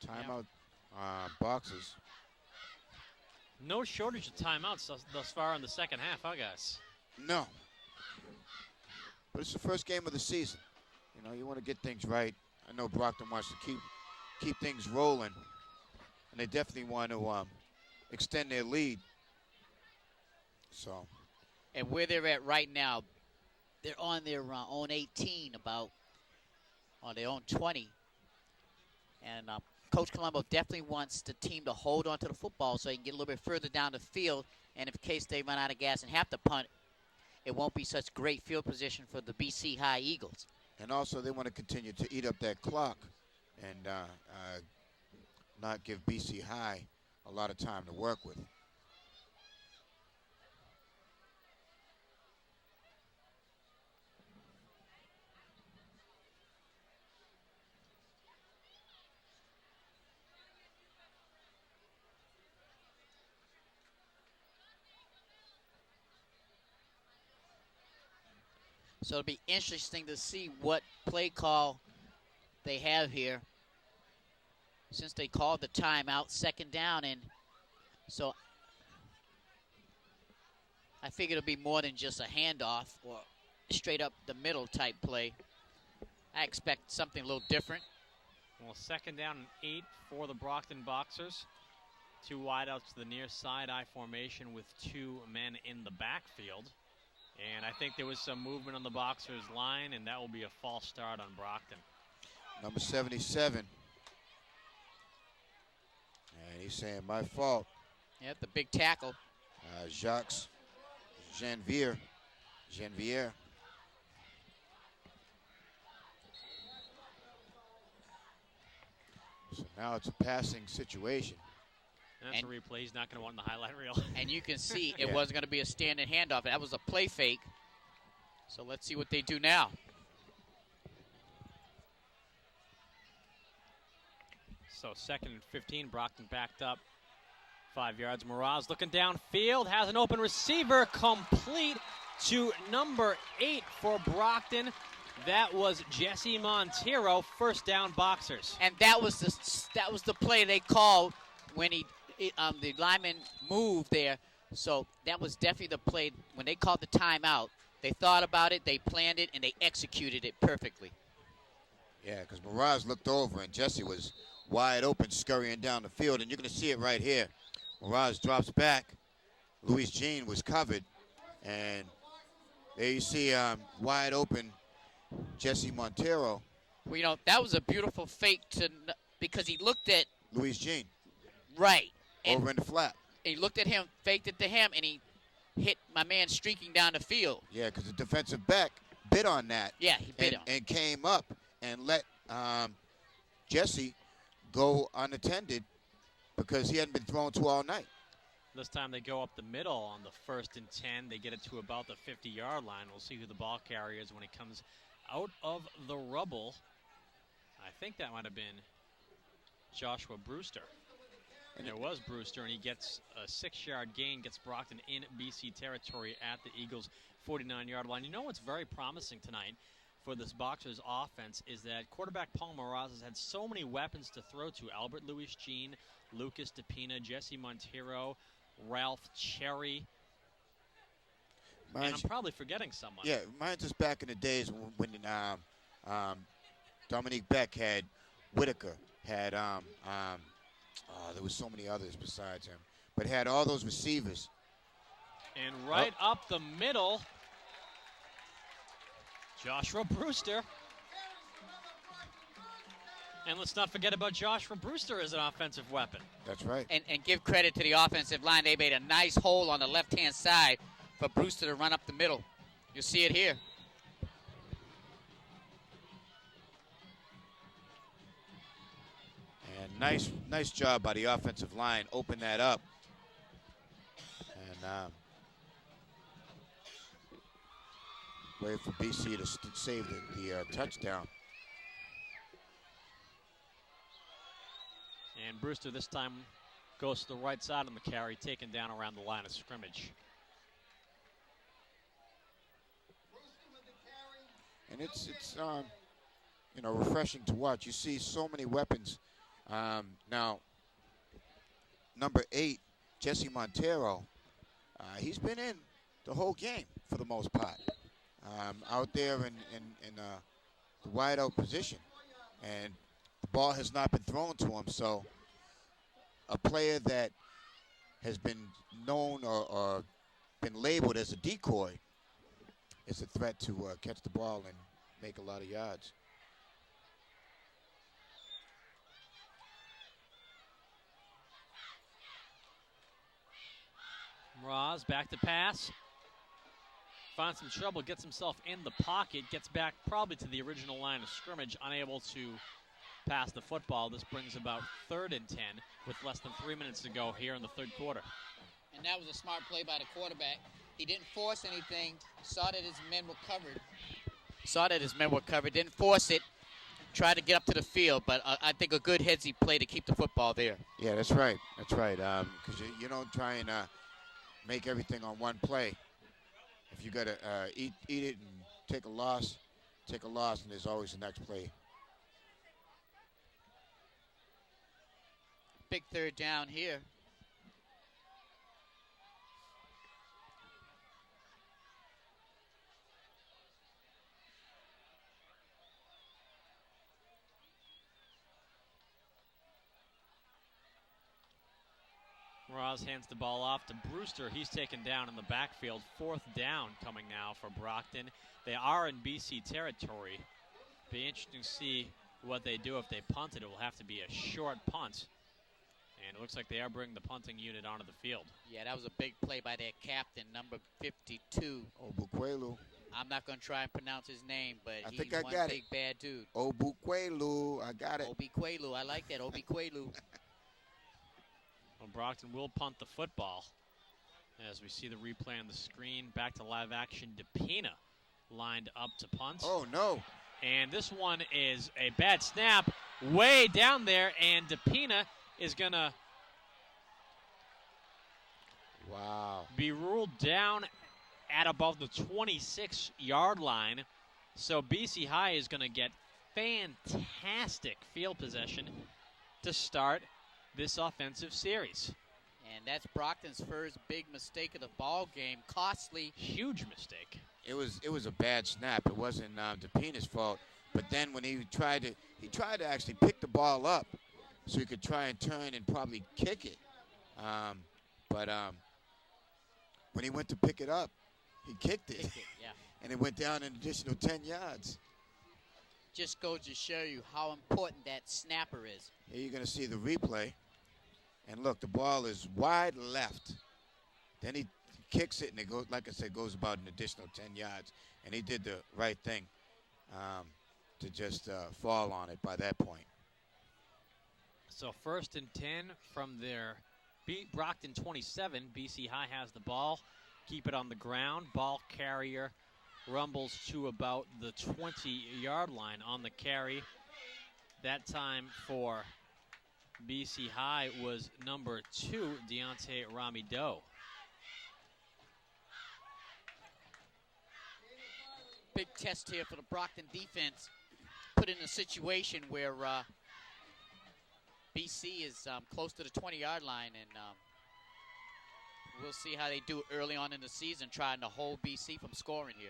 Timeout boxes. No shortage of timeouts thus far in the second half, huh, guys? No. But it's the first game of the season. You know, you want to get things right. I know Brockton wants to keep things rolling. And they definitely want to extend their lead. So. And where they're at right now, they're on their own 18, on their own 20. And Coach Colombo definitely wants the team to hold on to the football so he can get a little bit further down the field. And in case they run out of gas and have to punt, it won't be such great field position for the BC High Eagles. And also they want to continue to eat up that clock and not give BC High a lot of time to work with. So it'll be interesting to see what play call they have here since they called the timeout, second down. And so I figure it'll be more than just a handoff or straight up the middle type play. I expect something a little different. Well, second down and 8 for the Brockton Boxers. 2 wideouts to the near side I formation with 2 men in the backfield. And I think there was some movement on the Boxers' line, and that will be a false start on Brockton. Number 77. And he's saying, my fault. Yep, the big tackle. Jacques Janvier. So now it's a passing situation. And that's a replay he's not going to want in the highlight reel. And you can see it wasn't going to be a standing handoff. That was a play fake. So let's see what they do now. So 2nd and 15, Brockton backed up 5 yards. Mraz looking downfield, has an open receiver, complete to number 8 for Brockton. That was Jesse Montero, first down Boxers. And that was the play they called when the lineman moved there. So that was definitely the play when they called the timeout. They thought about it, they planned it, and they executed it perfectly. Yeah, because Mraz looked over and Jesse was wide open, scurrying down the field, and you're going to see it right here. Mraz drops back. Luis Jean was covered, and there you see wide open Jesse Montero. Well, that was a beautiful fake because he looked at Luis Jean. Right. Over in the flat. He looked at him, faked it to him, and he hit my man streaking down the field. Yeah, because the defensive back bid on that. Yeah, he bid on. And came up and let Jesse go unattended because he hadn't been thrown to all night. This time they go up the middle on the 1st and 10. They get it to about the 50-yard line. We'll see who the ball carrier is when he comes out of the rubble. I think that might have been Joshua Brewster. And it was Brewster, and he gets a 6-yard gain, gets Brockton in BC territory at the Eagles' 49-yard line. You know what's very promising tonight for this Boxers offense is that quarterback Paul Mraz has had so many weapons to throw to. Albert Luis Jean, Lucas DePina, Jesse Montero, Ralph Cherry. And I'm probably forgetting someone. Yeah, mine's just back in the days when Dominique Beck had Whitaker, had there was so many others besides him, but had all those receivers. And right up the middle, Joshua Brewster. And let's not forget about Joshua Brewster as an offensive weapon. That's right. And give credit to the offensive line. They made a nice hole on the left-hand side for Brewster to run up the middle. You'll see it here. And nice job by the offensive line. Open that up. And wait for BC to save the touchdown. And Brewster this time goes to the right side on the carry, taken down around the line of scrimmage. And it's refreshing to watch. You see so many weapons. Now, number 8, Jesse Montero, he's been in the whole game for the most part. Out there in the wide out position. And the ball has not been thrown to him. So a player that has been known or been labeled as a decoy is a threat to catch the ball and make a lot of yards. Mraz back to pass. Finds some trouble, gets himself in the pocket, gets back probably to the original line of scrimmage, unable to pass the football. This brings about 3rd and 10 with less than 3 minutes to go here in the 3rd quarter. And that was a smart play by the quarterback. He didn't force anything, saw that his men were covered. Didn't force it, tried to get up to the field, but I think a good headsy play to keep the football there. Yeah, that's right. That's right. Because you don't try and make everything on one play. If you got to eat it and take a loss, and there's always the next play. Big 3rd down here. Mraz hands the ball off to Brewster. He's taken down in the backfield. 4th down coming now for Brockton. They are in BC territory. Be interesting to see what they do if they punt it. It will have to be a short punt. And it looks like they are bringing the punting unit onto the field. Yeah, that was a big play by their captain, number 52. Obukwelu. I'm not going to try and pronounce his name, but he's think I one got big bad dude. Obukwelu. I got it. Obikwelu. I like that, Obikwelu. Well, Brockton will punt the football. As we see the replay on the screen, back to live action. DePina lined up to punt. Oh, no. And this one is a bad snap way down there, and DePina is going to be ruled down at above the 26-yard line. So BC High is going to get fantastic field possession to start this offensive series. And that's Brockton's first big mistake of the ball game. Costly. Huge mistake. It was a bad snap. It wasn't DePina's fault. But then when he tried to actually pick the ball up so he could try and turn and probably kick it. But when he went to pick it up, he kicked it. Yeah. And it went down an additional 10 yards. Just goes to show you how important that snapper is. Here you're going to see the replay. And look, the ball is wide left. Then he kicks it, and it goes, like I said, goes about an additional 10 yards. And he did the right thing to just fall on it by that point. So 1st and 10 from their Brockton 27. BC High has the ball. Keep it on the ground. Ball carrier rumbles to about the 20-yard line on the carry. That time for BC High was number 2, Deontay Ramido. Big test here for the Brockton defense. Put in a situation where BC is close to the 20-yard line, and we'll see how they do early on in the season trying to hold BC from scoring here.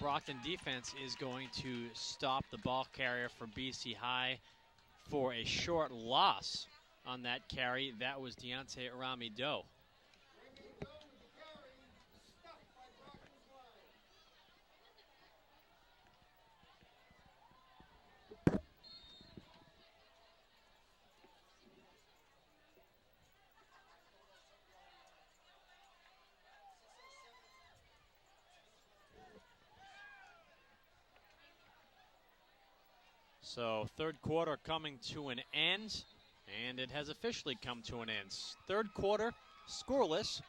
Brockton defense is going to stop the ball carrier for BC High for a short loss on that carry. That was Deontay Ramido. So 3rd quarter coming to an end, and it has officially come to an end. 3rd quarter scoreless,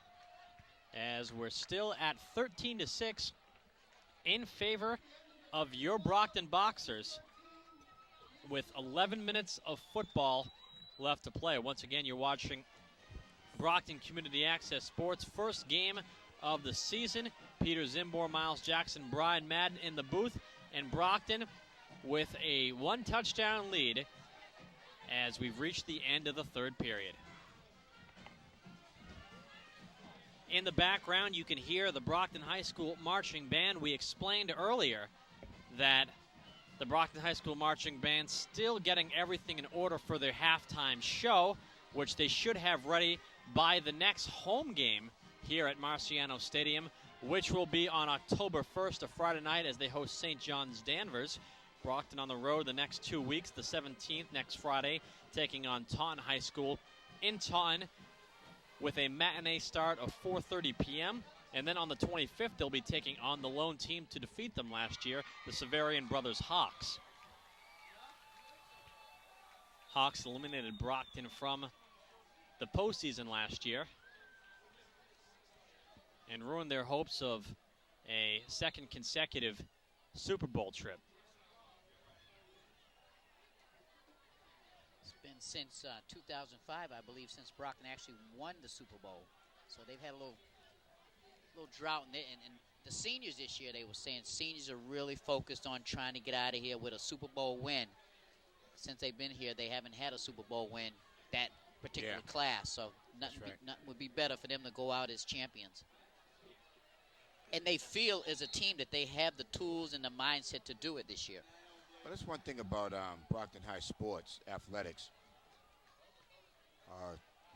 as we're still at 13-6 in favor of your Brockton Boxers with 11 minutes of football left to play. Once again, you're watching Brockton Community Access Sports, first game of the season. Peter Zimbor, Miles Jackson, Brian Madden in the booth, and Brockton with a 1-touchdown lead as we've reached the end of the 3rd period. In the background, you can hear the Brockton High School Marching Band. We explained earlier that the Brockton High School Marching Band still getting everything in order for their halftime show, which they should have ready by the next home game here at Marciano Stadium, which will be on October 1st, a Friday night, as they host St. John's Danvers. Brockton on the road the next 2 weeks, the 17th next Friday, taking on Taunton High School in Taunton with a matinee start of 4:30 p.m. And then on the 25th, they'll be taking on the lone team to defeat them last year, the Severian Brothers Hawks. Hawks eliminated Brockton from the postseason last year and ruined their hopes of a 2nd consecutive Super Bowl trip. Since 2005, I believe, since Brockton actually won the Super Bowl. So they've had a little drought. And the seniors this year, they were saying seniors are really focused on trying to get out of here with a Super Bowl win. Since they've been here, they haven't had a Super Bowl win, that particular class. So nothing would be better for them to go out as champions. And they feel as a team that they have the tools and the mindset to do it this year. Well, that's one thing about Brockton High sports, athletics.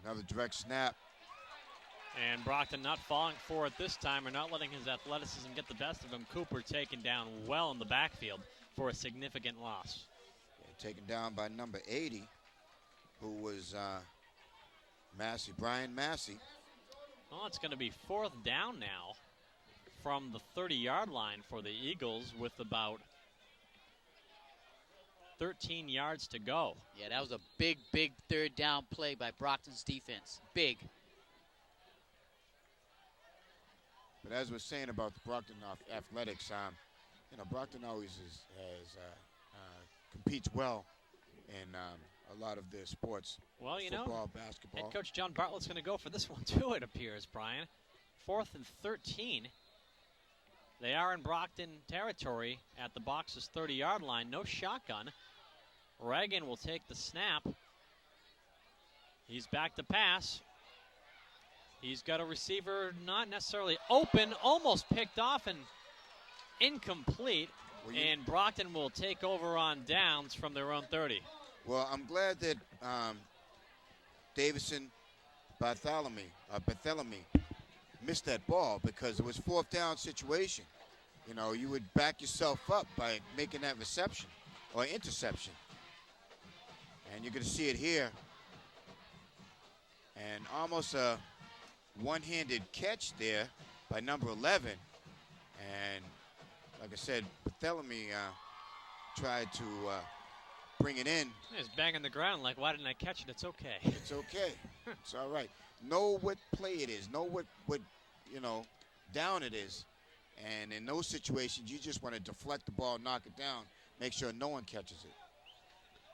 Another direct snap. And Brockton not falling for it this time, or not letting his athleticism get the best of him. Cooper taken down well in the backfield for a significant loss. Yeah, taken down by number 80, who was Brian Massey. Well, it's going to be 4th down now from the 30-yard line for the Eagles with about 13 yards to go. Yeah, that was a big 3rd down play by Brockton's defense. Big. But as we're saying about the Brockton athletics, Brockton always competes well in a lot of their sports. Well, football, basketball. Head coach John Bartlett's going to go for this one too, it appears, Brian. 4th and 13. They are in Brockton territory at the box's 30-yard line. No shotgun. Reagan will take the snap. He's back to pass. He's got a receiver not necessarily open, almost picked off and incomplete. And Brockton will take over on downs from their own 30. Well, I'm glad that Davison Bartholomew missed that ball because it was 4th down situation. You would back yourself up by making that reception or interception. And you're going to see it here. And almost a one-handed catch there by number 11. And like I said, Bartholomew tried to bring it in. He's banging the ground like, why didn't I catch it? It's okay. It's okay. It's all right. Know what play it is. Know what down it is. And in those situations, you just want to deflect the ball, knock it down, make sure no one catches it.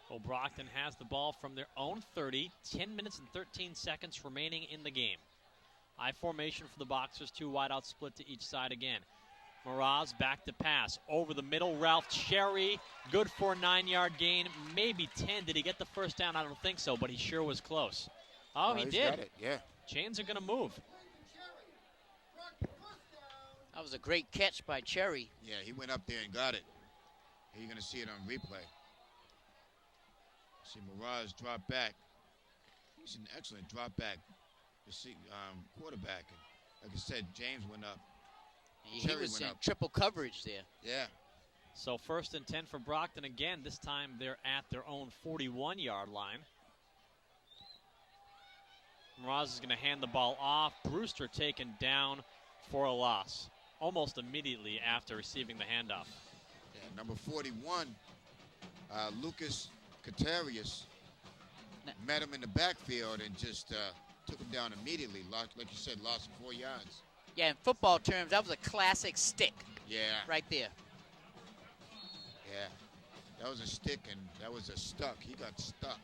Well, Brockton has the ball from their own 30. 10 minutes and 13 seconds remaining in the game. I formation for the Boxers, 2 wideouts split to each side again. Mraz back to pass. Over the middle, Ralph Cherry. Good for a 9-yard gain, maybe 10. Did he get the first down? I don't think so, but he sure was close. Oh, he did. Got it, yeah. Chains are going to move. That was a great catch by Cherry. Yeah, he went up there and got it. You're going to see it on replay. See Mraz drop back. He's an excellent drop back. You see quarterback. And like I said, James went up. He was in triple coverage there. Yeah. So 1st and 10 for Brockton again. This time they're at their own 41-yard line. Mraz is going to hand the ball off. Brewster taken down for a loss almost immediately after receiving the handoff. Yeah, number 41, Lucas Katarius, met him in the backfield and just took him down immediately. Like you said, lost 4 yards. Yeah, in football terms, that was a classic stick. Yeah. Right there. Yeah. That was a stick, and that was a stuck. He got stuck.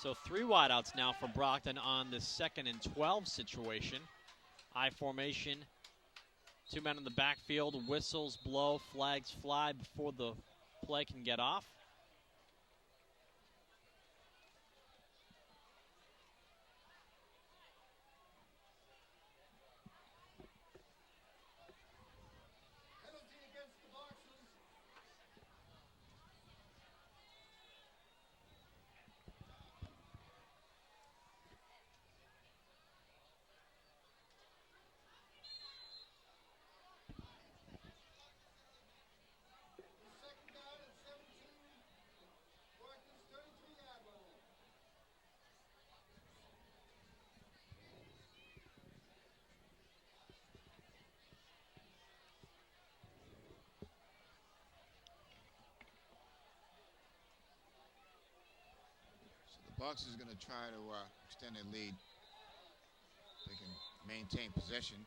So 3 wideouts now for Brockton on this 2nd and 12 situation. I formation. 2 men in the backfield. Whistles blow, flags fly before the play can get off. Bucks is going to try to extend their lead. They can maintain possession.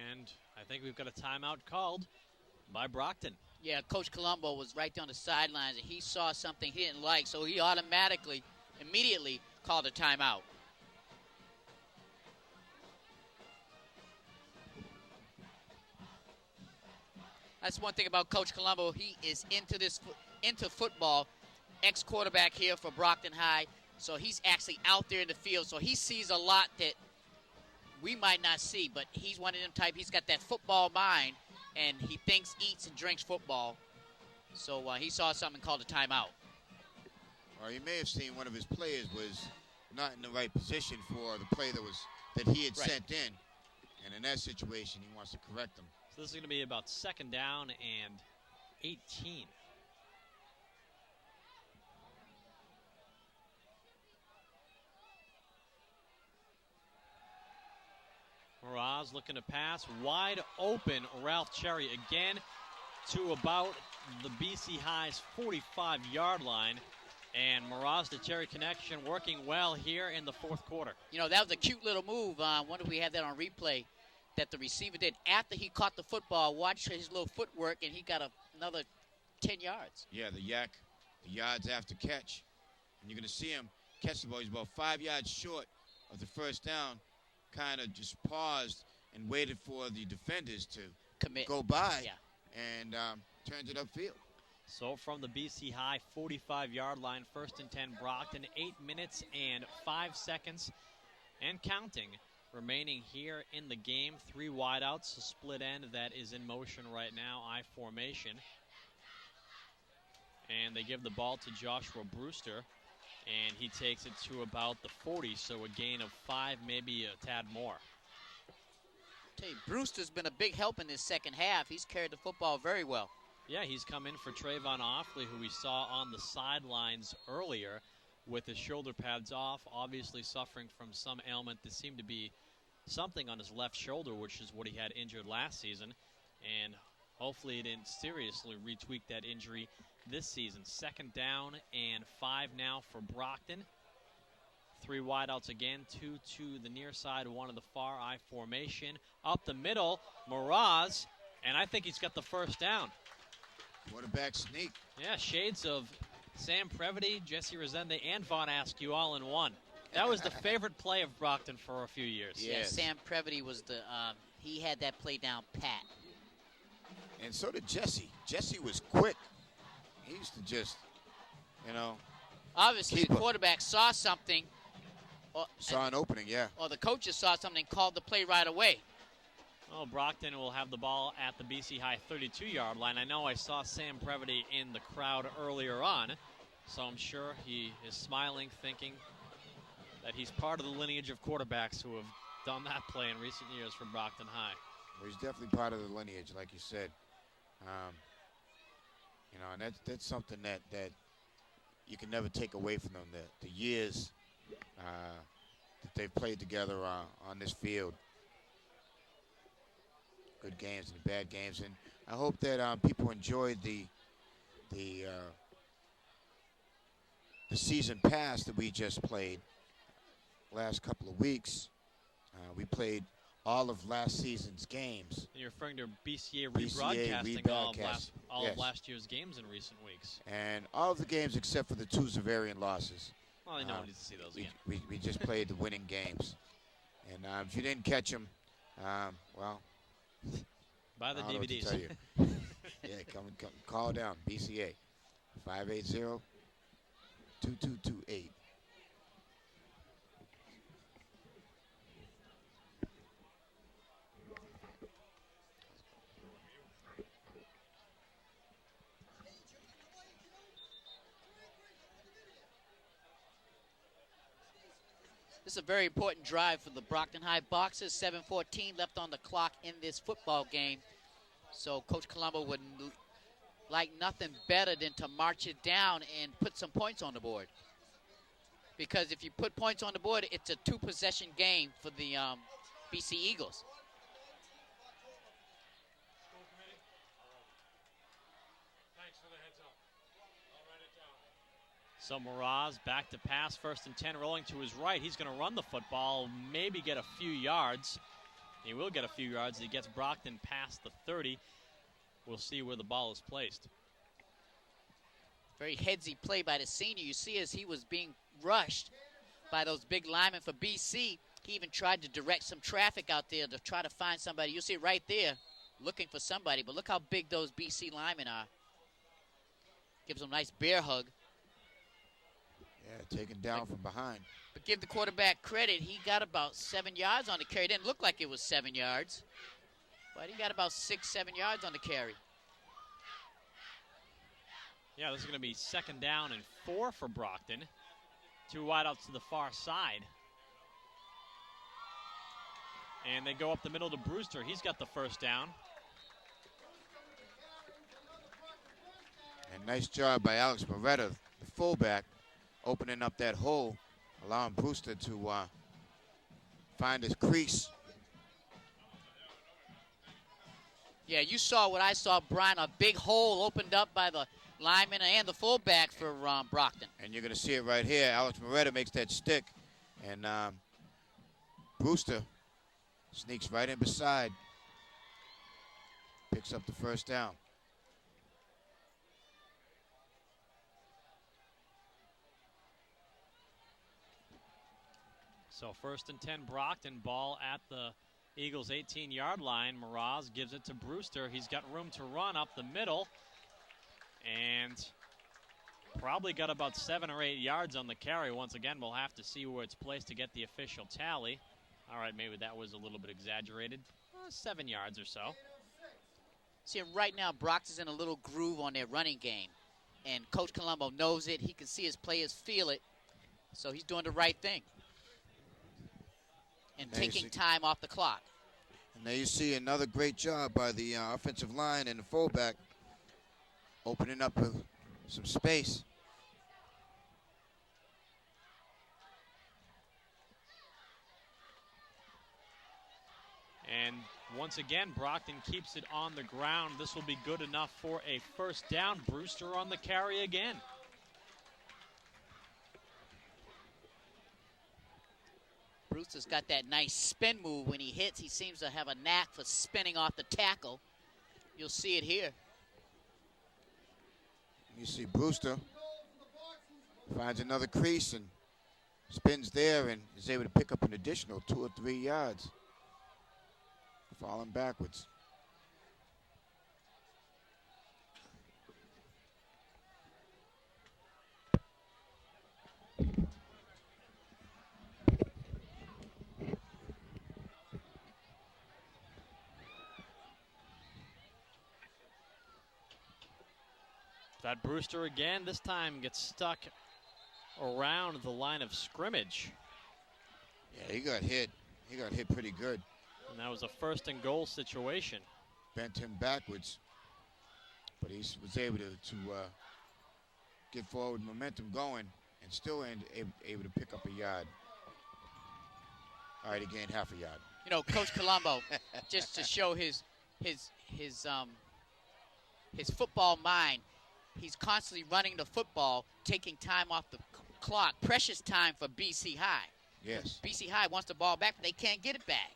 And I think we've got a timeout called by Brockton. Yeah, Coach Colombo was right down the sidelines, and he saw something he didn't like, so he immediately called a timeout. That's one thing about Coach Colombo. He is into football. Ex-quarterback here for Brockton High, so he's actually out there in the field, so he sees a lot that we might not see, but he's one of them type. He's got that football mind, and he thinks, eats, and drinks football. So he saw something called a timeout. Or you may have seen one of his players was not in the right position for the play that he had sent in. And in that situation, he wants to correct them. So this is going to be about 2nd down and 18. Mraz looking to pass. Wide open, Ralph Cherry again to about the BC High's 45-yard line. And Mraz to Cherry connection working well here in the 4th quarter. You know, that was a cute little move. I wonder if we had that on replay that the receiver did after he caught the football. Watch his little footwork, and he got another 10 yards. Yeah, the yards after catch. And you're going to see him catch the ball. He's about 5 yards short of the first down. Kind of just paused and waited for the defenders to go by and turns it upfield. So from the BC High 45-yard line, 1st and 10 Brockton, 8 minutes and 5 seconds and counting remaining here in the game. 3 wideouts, a split end that is in motion right now, I formation. And they give the ball to Joshua Brewster, and he takes it to about the 40, so a gain of 5, maybe a tad more. Tell you, Brewster's been a big help in this second half. He's carried the football very well. Yeah, he's come in for Trayvon Offley, who we saw on the sidelines earlier with his shoulder pads off, obviously suffering from some ailment. There seemed to be something on his left shoulder, which is what he had injured last season, and hopefully he didn't seriously retweak that injury this season. 2nd down and 5 now for Brockton. 3 wideouts again, 2 to the near side, 1 to the far I formation. Up the middle, Mraz, and I think he's got the 1st down. Quarterback sneak. Yeah, shades of Sam Previty, Jesse Resende, and Von Askew all in one. That was the favorite play of Brockton for a few years. Yes. Yeah, Sam Previty was he had that play down pat. And so did Jesse. Jesse was quick. He used to just, Obviously, the quarterback saw something. Saw an opening, yeah. Or the coaches saw something, called the play right away. Well, Brockton will have the ball at the BC High 32-yard line. I know I saw Sam Previty in the crowd earlier on, so I'm sure he is smiling, thinking that he's part of the lineage of quarterbacks who have done that play in recent years for Brockton High. Well, he's definitely part of the lineage, like you said. And that's something that you can never take away from them, the years that they've played together on this field. Good games and bad games, and I hope that people enjoyed the season pass that we just played last couple of weeks. We played all of last season's games. You're referring to BCA rebroadcasting all of last year's games in recent weeks. And all of the games except for the 2 Zavarian losses. Well, no one needs to see those again. We just played the winning games. And if you didn't catch them, well, buy the I don't know what to DVDs. tell you. Yeah, come call down BCA 580-2228. This is a very important drive for the Brockton High Boxers. 7:14 left on the clock in this football game. So Coach Colombo would like nothing better than to march it down and put some points on the board. Because if you put points on the board, it's a 2-possession game for the BC Eagles. So Mraz back to pass, 1st and 10, rolling to his right. He's going to run the football, maybe get a few yards. He will get a few yards. He gets Brockton past the 30. We'll see where the ball is placed. Very headsy play by the senior. You see as he was being rushed by those big linemen for BC, he even tried to direct some traffic out there to try to find somebody. You see it right there, looking for somebody. But look how big those BC linemen are. Gives them a nice bear hug. Yeah, taken down from behind. But give the quarterback credit. He got about 7 yards on the carry. It didn't look like it was 7 yards, but he got about 6-7 yards on the carry. Yeah, this is going to be 2nd down and 4 for Brockton. 2 wideouts to the far side. And they go up the middle to Brewster. He's got the first down. And nice job by Alex Moretta, the fullback, opening up that hole, allowing Brewster to find his crease. Yeah, you saw what I saw, Brian, a big hole opened up by the lineman and the fullback for Brockton. And you're going to see it right here. Alex Moretta makes that stick, and Brewster sneaks right in beside, picks up the first down. So 1st and 10, Brockton, ball at the Eagles' 18-yard line. Mraz gives it to Brewster. He's got room to run up the middle, and probably got about 7 or 8 yards on the carry. Once again, we'll have to see where it's placed to get the official tally. All right, maybe that was a little bit exaggerated. 7 yards or so. See, right now, Brockton's in a little groove on their running game, and Coach Colombo knows it. He can see his players feel it, so he's doing the right thing and taking time off the clock. And there you see another great job by the offensive line and the fullback, opening up some space. And once again, Brockton keeps it on the ground. This will be good enough for a first down. Brewster on the carry again. Brewster's got that nice spin move when he hits. He seems to have a knack for spinning off the tackle. You'll see it here. You see Brewster finds another crease and spins there and is able to pick up an additional 2 or 3 yards, falling backwards. That Brewster again, this time gets stuck around the line of scrimmage. Yeah, he got hit. He got hit pretty good. And that was a 1st and goal situation. Bent him backwards, but he was able to get forward momentum going and still able to pick up a yard. All right, he gained half a yard. You know, Coach Colombo, just to show his football mind, he's constantly running the football, taking time off the clock. Precious time for BC High. Yes. BC High wants the ball back, but they can't get it back.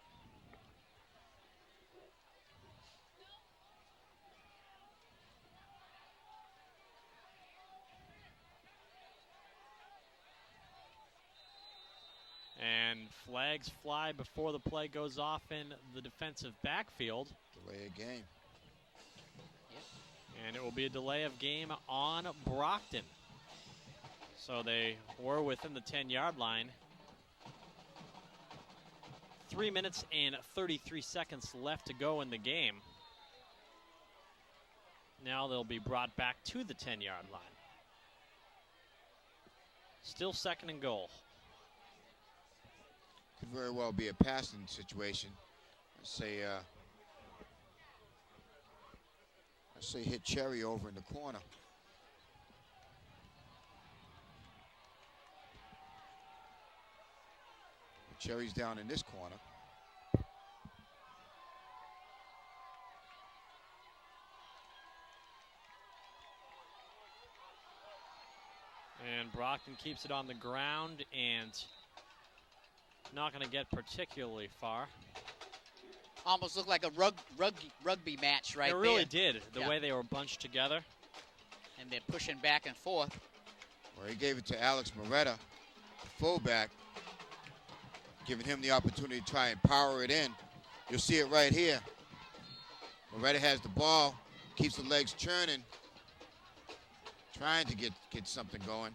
And flags fly before the play goes off in the defensive backfield. Delay a game. And it will be a delay of game on Brockton. So they were within the 10-yard line. 3 minutes and 33 seconds left to go in the game. Now they'll be brought back to the 10-yard line. Still 2nd and goal. Could very well be a passing situation. Let's say hit Cherry over in the corner. Cherry's down in this corner. And Brockton keeps it on the ground and not going to get particularly far. Almost looked like a rugby match right there. It really did, the way they were bunched together. And they're pushing back and forth. Well, he gave it to Alex Moretta, the fullback, giving him the opportunity to try and power it in. You'll see it right here. Moretta has the ball, keeps the legs churning, trying to get something going.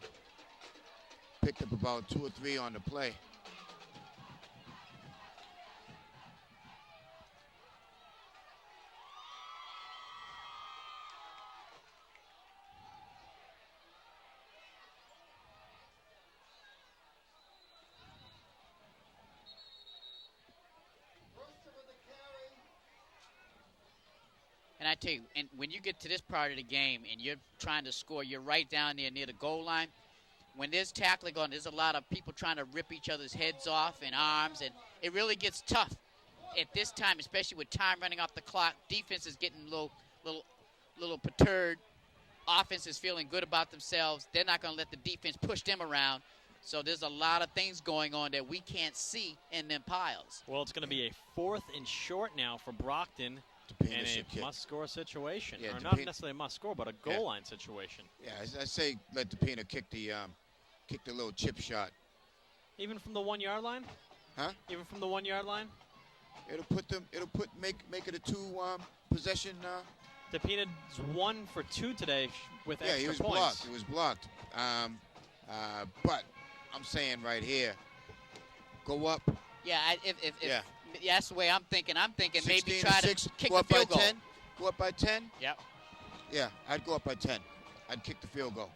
Picked up about 2 or 3 on the play. tell you, and when you get to this part of the game and you're trying to score, you're right down there near the goal line. When there's tackling on, there's a lot of people trying to rip each other's heads off and arms, and it really gets tough at this time, especially with time running off the clock. Defense is getting a little perturbed. Offense is feeling good about themselves. They're not going to let the defense push them around. So there's a lot of things going on that we can't see in them piles. Well, it's going to be a 4th and short now for Brockton in a must-score situation. Yeah, or not necessarily a must-score, but a goal line situation. Yeah, I say let DePina kick the little chip shot. Even from the 1 yard line? Huh? Even from the 1 yard line? Make it a 2 possession. DePina's 1 for 2 today with extra he was points. blocked. He was blocked. But I'm saying right here, go up. Yeah, if that's the way I'm thinking. I'm thinking maybe 16 try to 6, to kick go the up by field goal. 10. Go up by 10. Yep. Yeah, I'd go up by 10. I'd kick the field goal.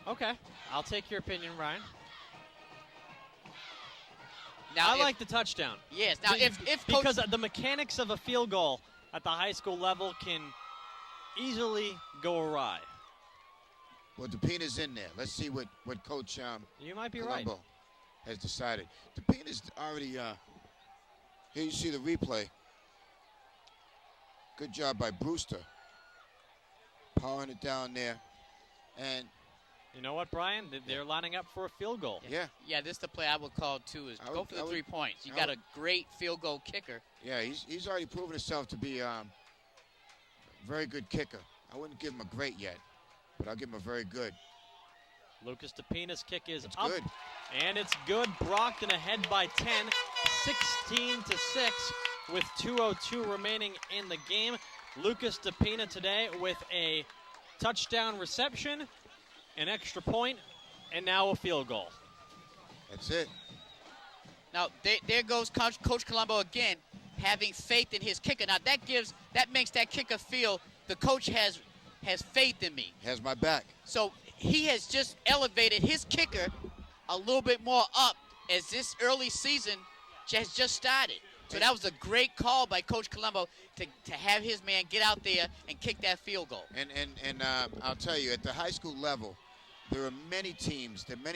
Okay, I'll take your opinion, Ryan. Now, I like the touchdown. Yes. Now, because the mechanics of a field goal at the high school level can easily go awry. Well, DePina's in there. Let's see what Coach you might be Colombo right. has decided. DePina's already here. You see the replay. Good job by Brewster. Powering it down there. And you know what, Brian? They're lining up for a field goal. Yeah. Yeah, this is the play I would call, too, is go for the 3 points. You got a great field goal kicker. Yeah, he's already proven himself to be a very good kicker. I wouldn't give him a great yet, but I'll give him a very good. Lucas DePina's kick is It's up. good. And it's good. Brockton ahead by 10, 16-6 with 2:02 remaining in the game. Lucas DePina today with a touchdown reception, an extra point, and now a field goal. That's it. Now, there goes Coach Colombo again, having faith in his kicker. Now, that makes that kicker feel the coach has faith in me. Has my back. So he has just elevated his kicker a little bit more up as this early season has just started. So that was a great call by Coach Colombo to have his man get out there and kick that field goal. And I'll tell you, at the high school level, there are many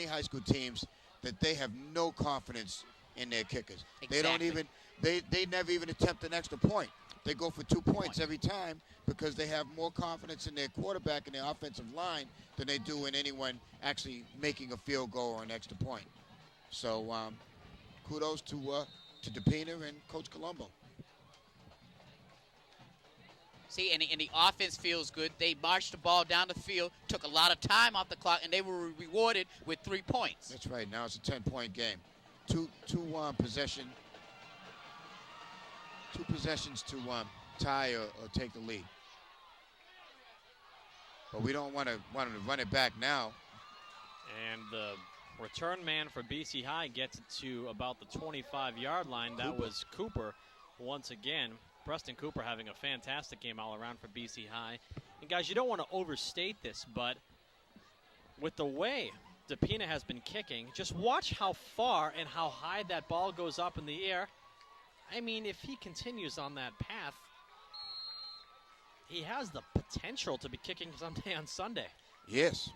high school teams that they have no confidence in their kickers. Exactly. They don't even, they never even attempt an extra point. They go for 2 points every time because they have more confidence in their quarterback and their offensive line than they do in anyone actually making a field goal or an extra point. So kudos to DePina and Coach Colombo. See, and the offense feels good. They marched the ball down the field, took a lot of time off the clock, and they were rewarded with 3 points. That's right. Now it's a 10-point game. Two possessions to tie or take the lead. But we don't want to run it back now. And the return man for BC High gets it to about the 25-yard line. That was Cooper once again. Preston Cooper having a fantastic game all around for BC High. And guys, you don't want to overstate this, but with the way DePina has been kicking, just watch how far and how high that ball goes up in the air. I mean, if he continues on that path, he has the potential to be kicking someday on Sunday. Yes.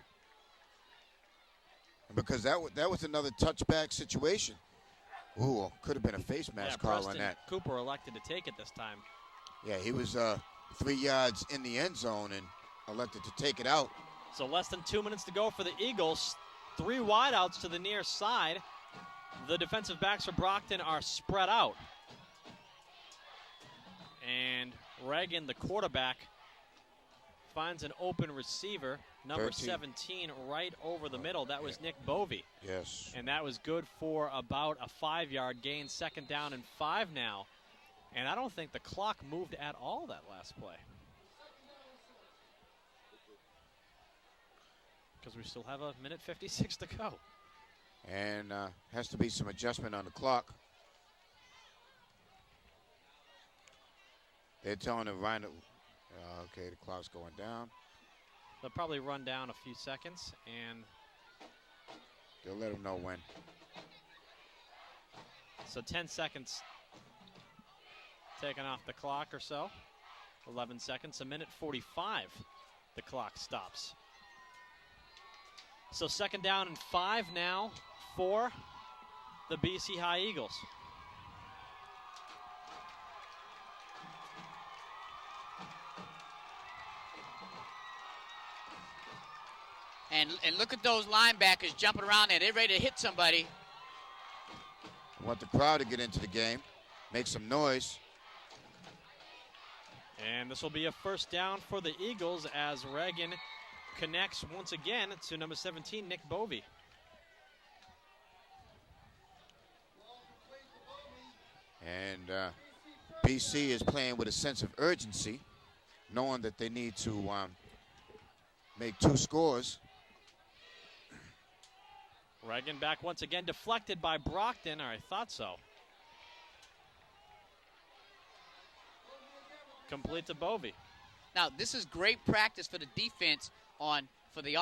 Because that was another touchback situation. Ooh, could have been a face mask call on that. Cooper elected to take it this time. Yeah, he was 3 yards in the end zone and elected to take it out. So less than 2 minutes to go for the Eagles. 3 wideouts to the near side. The defensive backs for Brockton are spread out. And Reagan, the quarterback, finds an open receiver, number 13. 17, right over the middle. That was Nick Bovey. Yes. And that was good for about a 5-yard gain. 2nd down and 5 now. And I don't think the clock moved at all that last play. Because we still have a minute 56 to go. And has to be some adjustment on the clock. They're telling him, Ryan, okay, the clock's going down. They'll probably run down a few seconds, and they'll let him know when. So 10 seconds taken off the clock or so. 11 seconds, a minute 45. The clock stops. So 2nd down and 5 now for the BC High Eagles. And look at those linebackers jumping around there. They're ready to hit somebody. I want the crowd to get into the game, make some noise. And this will be a 1st down for the Eagles as Reagan connects once again to number 17, Nick Bovey. And BC is playing with a sense of urgency, knowing that they need to make 2 scores. Reagan back once again, deflected by Brockton, or I thought so. Complete to Bovey. Now, this is great practice for the defense for the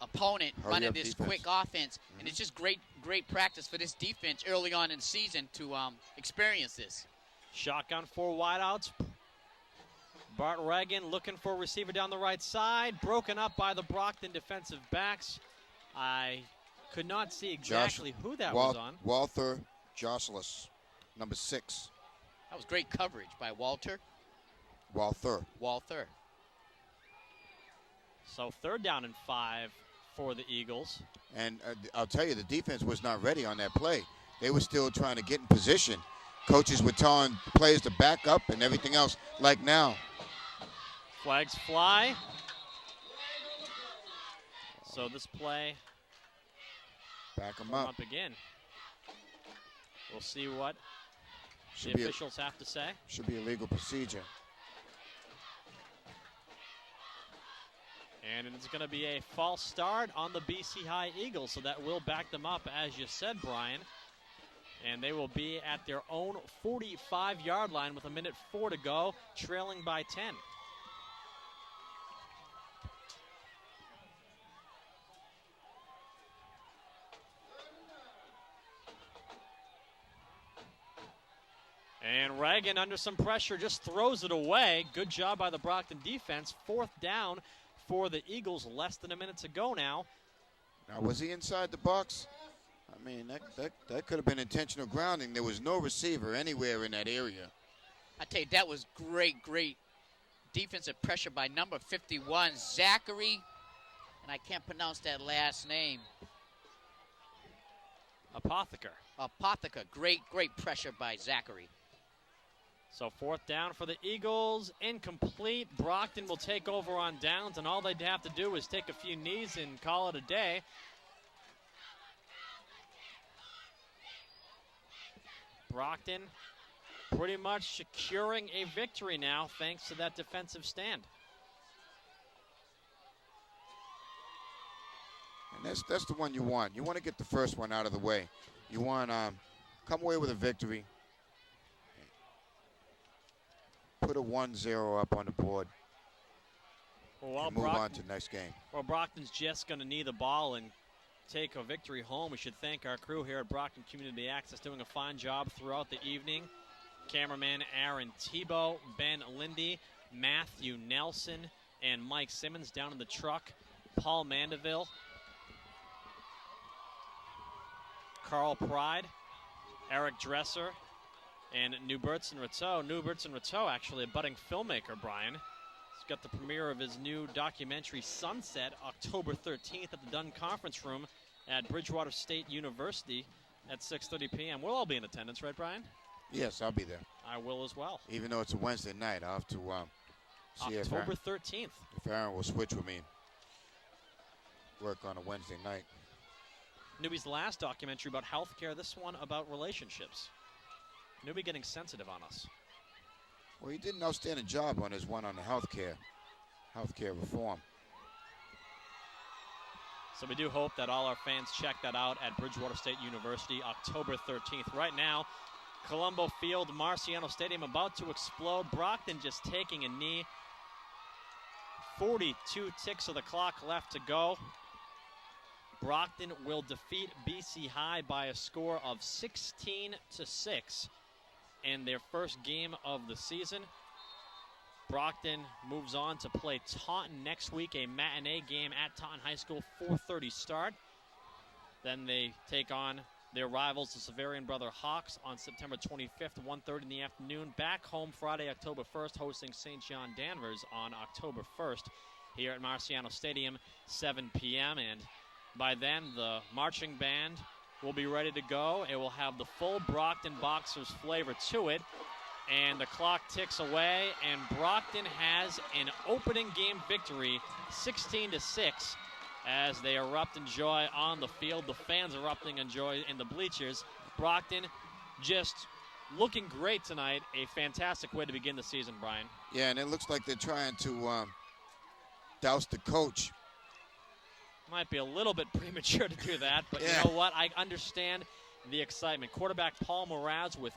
opponent running this defense. quick offense, and it's just great practice for this defense early on in the season to experience this. Shotgun 4 wideouts. Bart Reagan looking for a receiver down the right side, broken up by the Brockton defensive backs. I could not see exactly who that was on. Walther Josselus, number 6. That was great coverage by Walther. So 3rd down and 5 for the Eagles. And I'll tell you, the defense was not ready on that play. They were still trying to get in position. Coaches were telling players to back up and everything else like now. Flags fly. So this play, back them up up. again. We'll see what Should the be officials have to say. Should be a legal procedure. And it's going to be a false start on the BC High Eagles, so that will back them up, as you said, Brian. And they will be at their own 45-yard line with 1:04 to go, trailing by 10. And Reagan, under some pressure, just throws it away. Good job by the Brockton defense. 4th down for the Eagles. Less than a minute to go now. Now, was he inside the box? I mean, that could have been intentional grounding. There was no receiver anywhere in that area. I tell you, that was great defensive pressure by number 51, Zachary. And I can't pronounce that last name. Apotheker. Great pressure by Zachary. So 4th down for the Eagles, incomplete. Brockton will take over on downs, and all they'd have to do is take a few knees and call it a day. Brockton pretty much securing a victory now thanks to that defensive stand. And that's the one you want. You want to get the first one out of the way. You want to come away with a victory. Put a 1-0 up on the board. Well, and move on to the next game. Well, Brockton's just going to knee the ball and take a victory home. We should thank our crew here at Brockton Community Access, doing a fine job throughout the evening. Cameraman Aaron Tebow, Ben Lindy, Matthew Nelson, and Mike Simmons down in the truck. Paul Mandeville, Carl Pride, Eric Dresser, and New Bertson Rateau. New Bertson Rateau, actually a budding filmmaker, Brian. He's got the premiere of his new documentary, Sunset, October 13th at the Dunn Conference Room at Bridgewater State University at 6:30 p.m. We'll all be in attendance, right, Brian? Yes, I'll be there. I will as well. Even though it's a Wednesday night, I'll have to see October 13th. If Aaron will switch with me. Work on a Wednesday night. Newbie's last documentary about healthcare, this one about relationships. Newbie getting sensitive on us. Well, he did an outstanding job on his one on the healthcare reform. So we do hope that all our fans check that out at Bridgewater State University, October 13th. Right now, Colombo Field, Marciano Stadium about to explode. Brockton just taking a knee. 42 ticks of the clock left to go. Brockton will defeat BC High by a score of 16-6 in their first game of the season. Brockton moves on to play Taunton next week, a matinee game at Taunton High School, 4:30 start. Then they take on their rivals, the Severian Brother Hawks, on September 25th, 1:30 in the afternoon. Back home Friday, October 1st, hosting St. John Danvers on October 1st here at Marciano Stadium, 7 p.m. And by then, the marching band will be ready to go. It will have the full Brockton Boxers flavor to it. And the clock ticks away, and Brockton has an opening game victory, 16-6, as they erupt in joy on the field. The fans erupting in joy in the bleachers. Brockton just looking great tonight. A fantastic way to begin the season, Brian. Yeah, and it looks like they're trying to douse the coach. Might be a little bit premature to do that, but yeah. You know what? I understand the excitement. Quarterback Paul Mraz with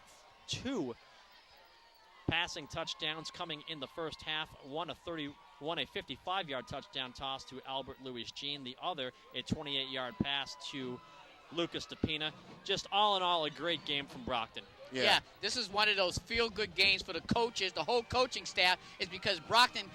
2 passing touchdowns coming in the first half. One a 55-yard touchdown toss to Albert Louis Jean. The other a 28-yard pass to Lucas DePina. Just all in all, a great game from Brockton. Yeah, this is one of those feel-good games for the coaches, the whole coaching staff, is because Brockton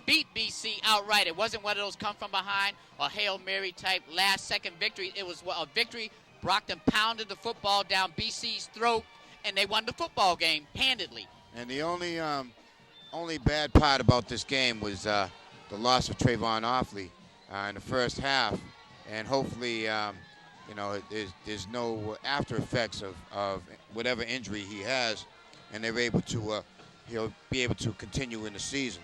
beat BC outright. It wasn't one of those come from behind or Hail Mary type last-second victory. It was a victory. Brockton pounded the football down BC's throat, and they won the football game handedly. And the only bad part about this game was the loss of Trayvon Offley in the first half, and hopefully, there's no after effects of whatever injury he has, and they're able to he'll be able to continue in the season.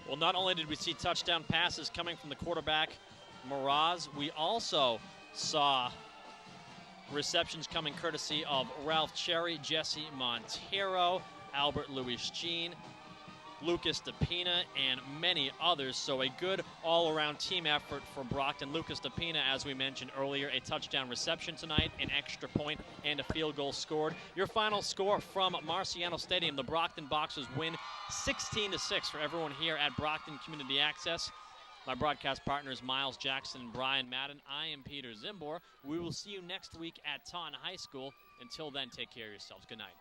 Well, not only did we see touchdown passes coming from the quarterback Mraz, we also saw receptions coming courtesy of Ralph Cherry, Jesse Montero, Albert Louis Jean, Lucas DePina, and many others. So a good all-around team effort for Brockton. Lucas DePina, as we mentioned earlier, a touchdown reception tonight, an extra point, and a field goal scored. Your final score from Marciano Stadium, the Brockton Boxers win 16-6 for everyone here at Brockton Community Access. My broadcast partners, Miles Jackson and Brian Madden. I am Peter Zimbor. We will see you next week at Taunton High School. Until then, take care of yourselves. Good night.